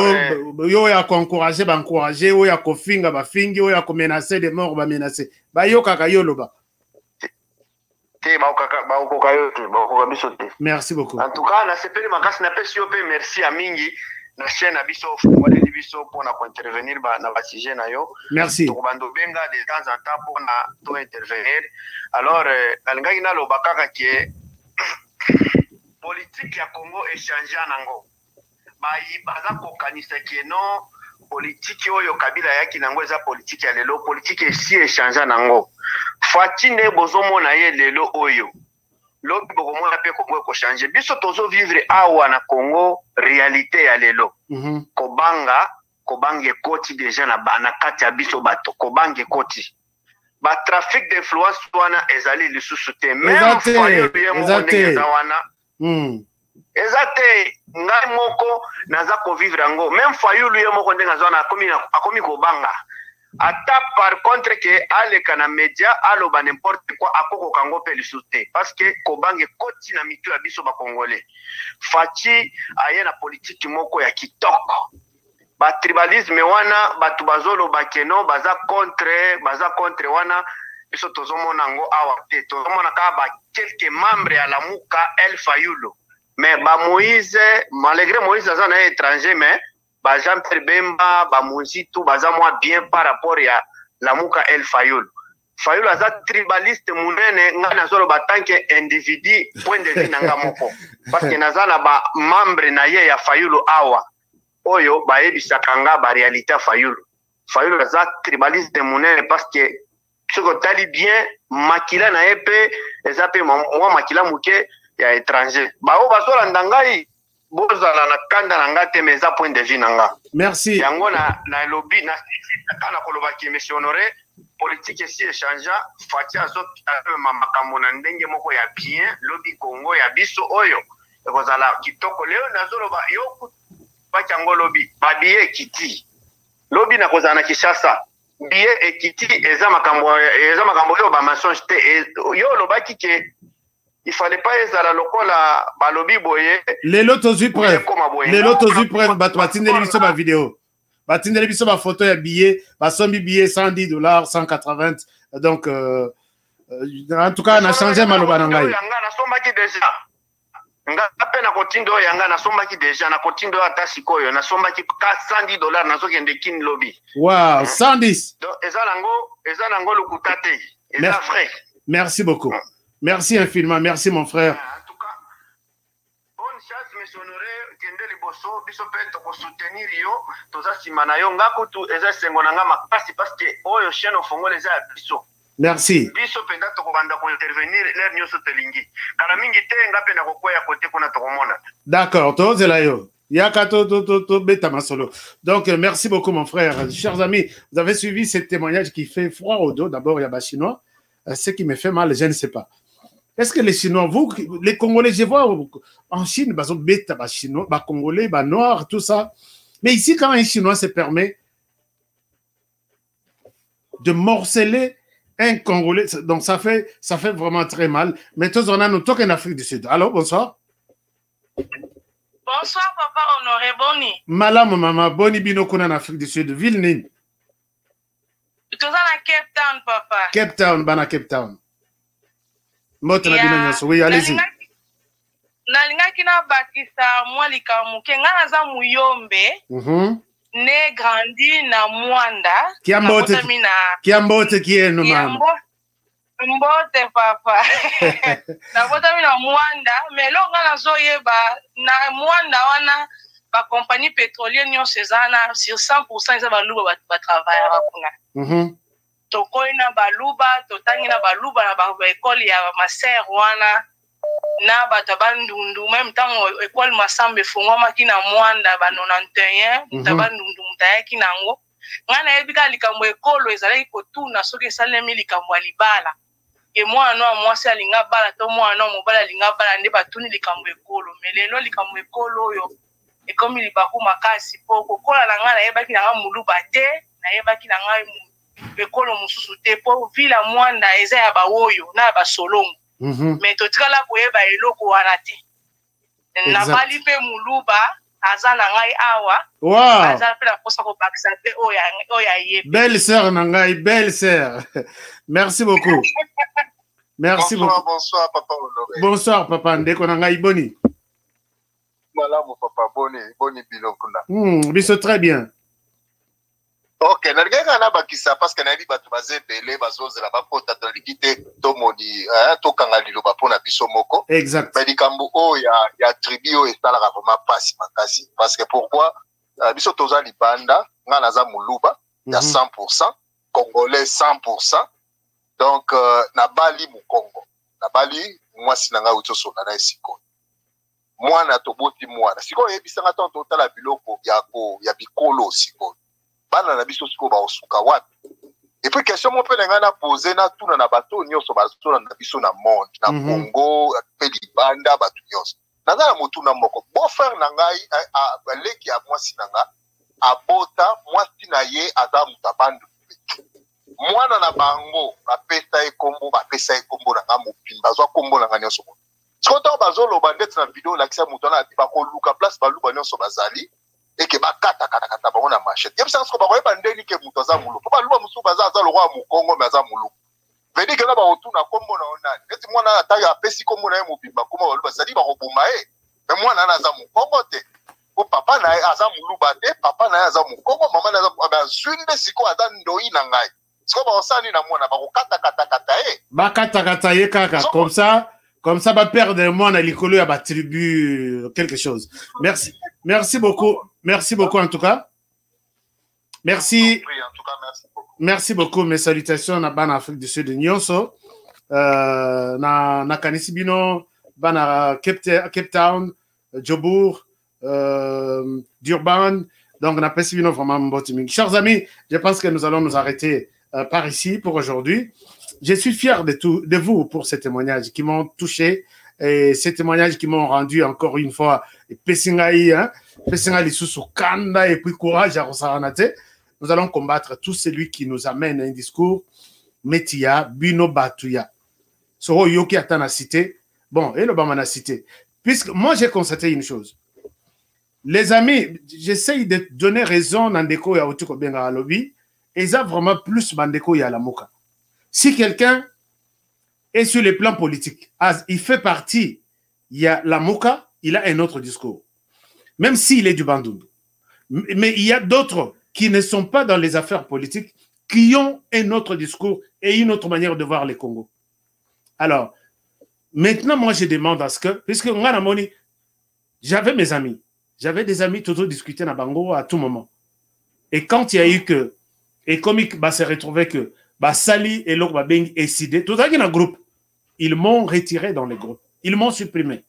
yo ya encourager ba encourager yo ya kofinga ba fingi yo ya ko menacer de mort ba menacer ba yokaka yo loba te ba okoka yo te ba okoka biso te. Merci beaucoup. En tout cas na sepeli makasi na pesi yo pe merci a mingi na chaîne na biso fongoleli biso pona ko intervenir na ba sujet na yo. Merci. To bando benga de temps en temps pona to intervenir. Alors alingaki na loba kaka ke politique ya Congo échanger nango. Baza kokanisa ke non politique oyo Kabila yaki nango eza politique ya lelo politique esi échanger nango. Fatine bozomona ye lelo oyo. Lobi bokomona pe Congo ko changer. Biso tozo vivre awa na Congo réalité ya lelo. Kobange koti déjà na kati ya biso bato kobange koti. Ba trafic d'influence wana ezali lisusu te. Même foyer ye wana. Ezate ngai moko naza ko vivre ngo même fayulu ye moko ndenga zona akomi ko banga ata par contre que aleka na media aloba n'importe quoi akoko kango pe lisuté parce que ko bange koti na mitu ya biso ba congolais fachi aye na politique moko ya kitoko ba tribalisme wana batu bazolo bakeno baza contre wana biso tozomona ngo awa te tozomona ka ba quelques membres ya la muka El Fayulu. Mais ba Moïse, malgré Moïse aza na étranger, mais ba Jean-Pierre Bemba, ba Mozitu baza moi bien par rapport à la muka El Fayulu. Fayulu aza tribaliste munene nga nazolo ba tanke individu point de vue nanga moko. Parce que nazala ba membre na ye ya Fayulu awa. Oyo ba ebisaka nga ba réalité Fayulu. Fayulu aza tribaliste munene parce que ce que tali bien makila na epe ezape moi makila muke ya étranger bao bazolanda ngai bozala na kanda na ngate meza point de vue nanga. Merci yango na lobby na kana koloba ki monsieur honoré politique si échange fatia zo makambo na ndenge moko ya bien lobby Congo ya biso oyo ekozala kitoko leo nazoloba yo pakango lobby babie kiti lobby na kozala na Kinshasa biye ekiti eza makambo yo ba mensonge te yo lobaki ke il fallait pas ezala lokola balobi boye lelo tozui preuve bato batindeli biso ba vidéo batindeli biso ba photo ya billet basombi billet $110 180 donc En tout cas, on a changé maloba nangai. Yanga na sombaki déjà. Nga pe na kotindo yanga na sombaki déjà na kotindo ata sikoyo na sombaki ka $110 na zokende kin lobby. Wow, 110. Donc eza nango lukutate. Eza frais. Merci beaucoup. Merci infiniment. Merci mon frère. En tout cas, bonne chance monsieur Honoré kende liboso biso pe to ko soutenir yo toza simana yo ngakutu eza sengo na nga makasi parce que oyo chaîne ofongole eza biso. Merci. Biso penda to ko banda ko intervenir l'air nyoso telingi. Kana mingi te nga pe na ko koya kote kuna to komona. D'accord, tozela yo. Yaka to beta masolo. Donc merci beaucoup mon frère. Chers amis, vous avez suivi ce témoignage qui fait froid au dos. D'abord il y a Chinois. Ce qui me fait mal, je ne sais pas. Est-ce que les Chinois, vous, les Congolais, je vois en Chine, ils ont bêta, Chinois, Congolais, Noirs, tout ça. Mais ici, quand un Chinois se permet de morceler un Congolais, donc ça fait vraiment très mal. Mais tous on a nous toqué en Afrique du Sud. Alors, bonsoir. Bonsoir, papa Honoré, Boni. Malam, maman, Boni Binokuna en Afrique du Sud, ville Nine. Tu es à Cape Town, papa. Cape Town, bana Cape Town. Moto na bino nyoso. Oui, allez-y. Nalingaki na bakisa mwalika muke ngana za muyombe. Ne grandi na Mwanda. Kiambote kienu mama. Mbote papa. Na bota mina Mwanda, mais lo ngana zo yeba na Mwanda wana ba compagnie pétrolière nyo sezana sur 100% eza baluba ba travailler bakuna. Tokoi na baluba, totangi na baluba na ba école ya maser wana na bato bandundu même temps école masambe fungwama kina Mwanda ba 91 tabandundu mutayaki nango ngana yebika likambo école ezalaki kotuna soki esalemi likambo ya libala ke mwana wa mwasi alinga bala to mwana wa mobala alinga bala nde batuni likambo école mais lelo likambo école oyo ekomi libaku makasi po kokola na nga nayebaki na nga muluba te nayebaki na nga ekolo mosusu te po vila Mwanda eza ya bawoyo na basolongo mais totikala koyeba eloko wana te nabali mpe muluba aza na ngai awa aza mpe na posa kobakisa mpe oyo ayebi belle sœur na ngai belle sœur merci beaucoup merci beaucoup bonsoir papa Honoré bonsoir papa ndeko na ngai Boni malamu papa Boni bilokuna biso très bien. Ok, nalingaka na bakisa parce que nayebi bato bazebele bazozela bakota toliki te tomoni tokanga liloba mpona biso moko. Exact. Mais likambo oyo ya tribu oyo esalaka vraiment pasi makasi parce que pourquoi biso toza libanda nga naza muluba ya 100% congolais 100%. Donc nabali mukongo nabali mwasi na nga utosona na esiko mwana toboti mwana sikoyo yebisanga tant totala biloko ya bikolo sikoyo bana na biso siko ba osuka wapi et puis question mo pe nga na poser na tuna na bato nyonso bazona na biso na monde na Congo pe libanda bato nyonso naza na motu na moko bo frère na ngai leki ya mwasi na nga abota mwasi na ye aza mutabandu mwana na bango bapesa ekombo na nga mopimba bazwa kombo na nga nyonso sikoto bazoloba ndeti na video lakisa motu na bakoluka place baluba nyonso bazali et que bakata bango na machette yebisa siko bakoyeba ndeni ke moto aza mulu po baluba mosusu aza lokwa mokongo me aza mulu vedi ke na baotuna kombo na onani neti mwana ataki apesi kombo na ye mobimba kombo baluba sadi bakoboma ye me mwana na aza mokongo te po papa na ye aza muluba te papa na ye aza mokongo mama na azwi nde siko aza ndoi na ngai siko bakosani na mwana bakokatakata ye bakatakata ye kaka comme ça va perdre moi na likolo ya ba tribu quelque chose. Merci beaucoup en tout cas. Merci beaucoup mes salutations na bana Afrique du Sud nyonso na kanisi bino bana Cape Town, Jobour, Durban, donc na pesi bino vraiment mbotimi. Chers amis, je pense que nous allons nous arrêter par ici pour aujourd'hui. Je suis fier de vous pour ces témoignages qui m'ont touché et ces témoignages qui m'ont rendu encore une fois Pessingaï, Pessingaï sous Kanda et puis courage à Rosaranate. Nous allons combattre tout celui qui nous amène un discours Metia, Bino Batuya. Soro Yoki Atana cité. Bon, et le Bamana cité. Puisque moi j'ai constaté une chose. Les amis, j'essaye de donner raison à Ndeko et à Otiko Benga Lobby. Et ça vraiment plus Bandeko et à la Moka. Si quelqu'un Et sur le plan politique, il fait partie, il y a la Mouka, il a un autre discours. Même s'il est du Bandundu. Mais il y a d'autres qui ne sont pas dans les affaires politiques, qui ont un autre discours et une autre manière de voir les Congos. Alors, maintenant, moi, je demande à ce que, puisque j'avais mes amis, j'avais des amis toujours discuter dans Bango à tout moment. Et quand il y a eu que, et comme il s'est retrouvé que, Sali et Lok Babeng et Sidé, tout ça qui est dans le groupe, ils m'ont retiré dans les groupes. Ils m'ont supprimé.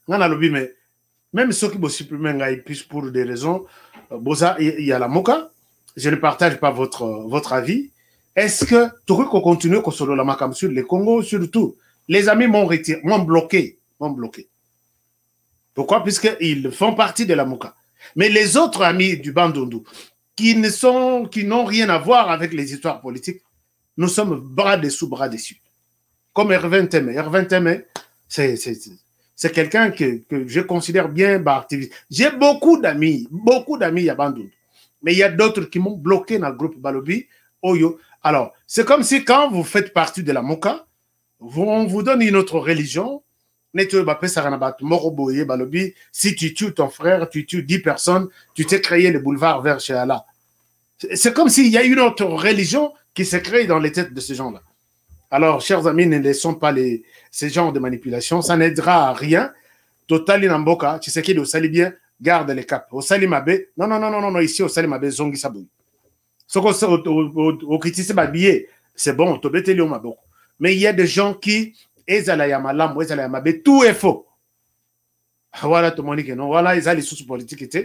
Mais même ceux qui m'ont supprimé, pour des raisons, il y a la Moka, je ne partage pas votre avis. Est-ce que tu veux qu'on continue qu'on solo la Makam sur les Congo, surtout? Les amis m'ont retiré, m'ont bloqué. Pourquoi? Puisqu'ils font partie de la Moka. Mais les autres amis du Bandundu, qui n'ont rien à voir avec les histoires politiques, nous sommes bras dessous, bras dessus. Comme Hervé Nteme. Hervé Nteme, c'est quelqu'un que je considère bien activiste. J'ai beaucoup d'amis à Bandundu. Mais il y a d'autres qui m'ont bloqué dans le groupe Balobi, Oyo. Alors, c'est comme si quand vous faites partie de la Moka, on vous donne une autre religion. Si tu tues ton frère, tu tues 10 personnes, tu t'es créé le boulevard vers chez Allah. C'est comme s'il y a une autre religion qui s'est créée dans les têtes de ces gens-là. Alors, chers amis, ne laissons pas ces genres de manipulation. Ça n'aidera à rien. Totali Namboka, tu sais qu'il est au Sali bien, garde les caps. Au Sali Mabé, non, ici au Sali Mabé, Zongi Sabou. Ce qu'on sait au Kitisi Babie, c'est bon, Tobeteli Maboko. Mais il y a des gens qui, tout est faux. Voilà, tout le monde dit que non. Voilà, ils ont les sources politiques.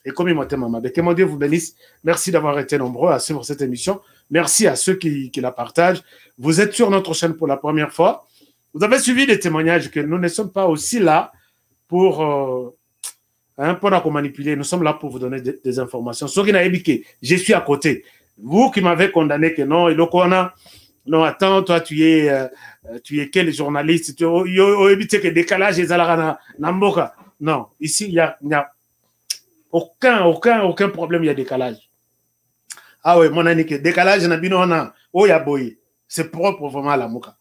Et comme ils m'ont dit, que mon Dieu vous bénisse. Merci d'avoir été nombreux à suivre cette émission. Merci à ceux qui la partagent. Vous êtes sur notre chaîne pour la première fois. Vous avez suivi des témoignages que nous ne sommes pas aussi là pour manipuler. Nous sommes là pour vous donner des informations. Ceux qui n'ont éduqué, je suis à côté. Vous qui m'avez condamné que non, non, attends, toi, tu es quel journaliste? Tu as que décalage et Namboka. Non, ici, il n'y a aucun problème, il y a décalage. Ah oui, mon ami, décalage, c'est propre vraiment à la Moka.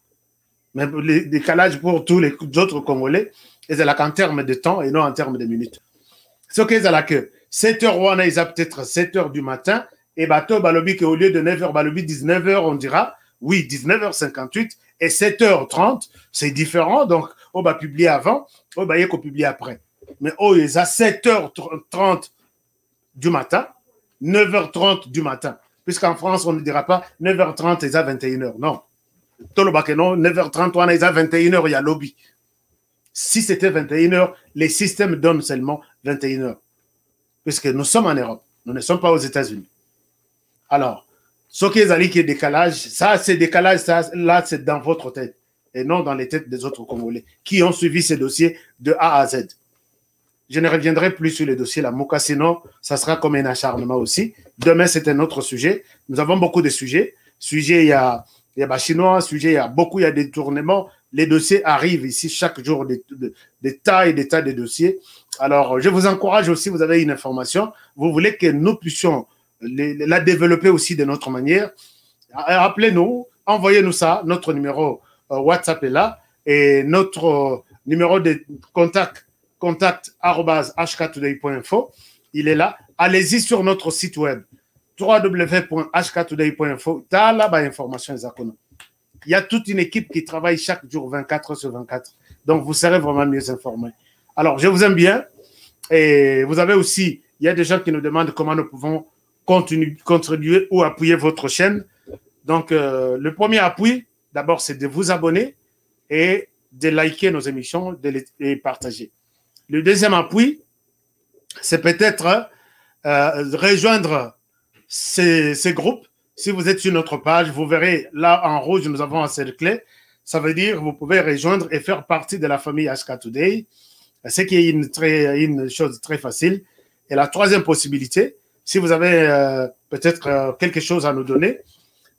Mais le décalage pour tous les autres Congolais, c'est là qu'en termes de temps et non en termes de minutes. Ce qu'ils ont là que 7h, ils ont peut-être 7h du matin, et bateau, balobi, au lieu de 9h, balobi, 19h, on dira, oui, 19h58 et 7h30, c'est différent. Donc, on va publier avant, on va publier après. Mais oh, ils ont 7h30 du matin, 9h30 du matin. Puisqu'en France, on ne dira pas 9h30, ils ont 21h. Non. Tout le bac, non, 9h30, ils ont 21h, il y a lobby. Si c'était 21h, les systèmes donnent seulement 21h. Puisque nous sommes en Europe, nous ne sommes pas aux États-Unis. Alors, ce qui est décalage, ça, c'est décalage, ça, là, c'est dans votre tête et non dans les têtes des autres Congolais qui ont suivi ces dossiers de A à Z. Je ne reviendrai plus sur les dossiers, la Moka, sinon, ça sera comme un acharnement aussi. Demain, c'est un autre sujet. Nous avons beaucoup de sujets. Il y a chinois, il y a beaucoup, il y a des tournements. Les dossiers arrivent ici chaque jour, des tas et des tas de dossiers. Alors, je vous encourage aussi, vous avez une information, vous voulez que nous puissions la développer aussi de notre manière. Appelez-nous, envoyez-nous ça, notre numéro WhatsApp est là, et notre numéro de contact @hktoday.info, il est là. Allez-y sur notre site web www.hktoday.info, t'as là information exactement. Il y a toute une équipe qui travaille chaque jour 24 heures sur 24, donc vous serez vraiment mieux informés. Alors, je vous aime bien, et vous avez aussi, il y a des gens qui nous demandent comment nous pouvons contribuer ou appuyer votre chaîne. Donc, le premier appui, d'abord, c'est de vous abonner et de liker nos émissions, de les partager. Le deuxième appui, c'est peut-être rejoindre ces groupes. Si vous êtes sur notre page, vous verrez là en rouge, nous avons encerclé. Ça veut dire que vous pouvez rejoindre et faire partie de la famille HK Today. C'est qui est une chose très facile. Et la troisième possibilité, si vous avez peut-être quelque chose à nous donner,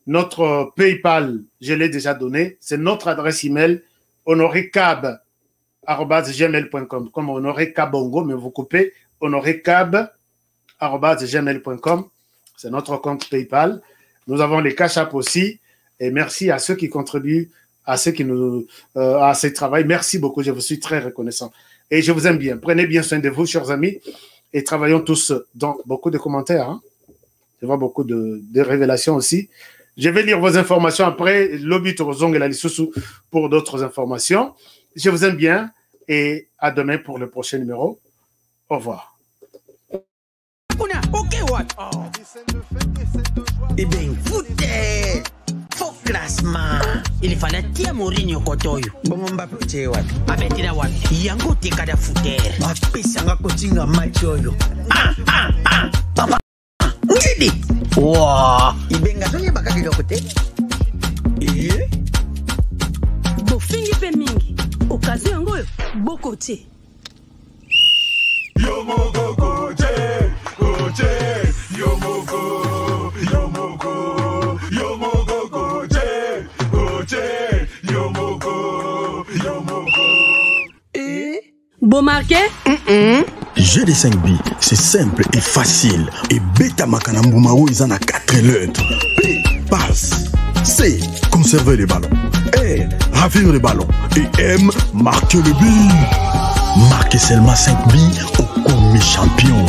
notre PayPal, je l'ai déjà donné, c'est notre adresse email honorecab@gmail.com, comme Honoré Kabongo, mais vous coupez honorecab@gmail.com, c'est notre compte PayPal. Nous avons les Cash App aussi, et merci à ceux qui contribuent à ceux qui nous, à ce travail. Merci beaucoup, je vous suis très reconnaissant. Et je vous aime bien. Prenez bien soin de vous, chers amis, et travaillons tous dans beaucoup de commentaires. Hein. Je vois beaucoup de révélations aussi. Je vais lire vos informations après. Lobby Torozong et la Lissousou pour d'autres informations. Je vous aime bien et à demain pour le prochain numéro. Au revoir. Eh bien, foutez! Faux classement. Il fallait tia Mourinho Kotoyo. Bon, Mbappé, tu es what? Abetira what? Yango te kada fouter. Apesanga kotinga machoyo. Papa. Ngidi. Wow. Ibenga sonye baka kiloko te. Bofingi pe mingi. Okazi yango yo boko te. Yomoko koje, koje, yomoko, yomoko, yomoko koje, koje, yomoko, yomoko. Bon marqué? GD5B, c'est simple et facile. Et Beta Makanambumaro, ils en a 4 lettres. P, passe. C, conserver les ballons. R, ravir les ballons. Et M, marquer le but. Marquez seulement 5 billes au commis champion.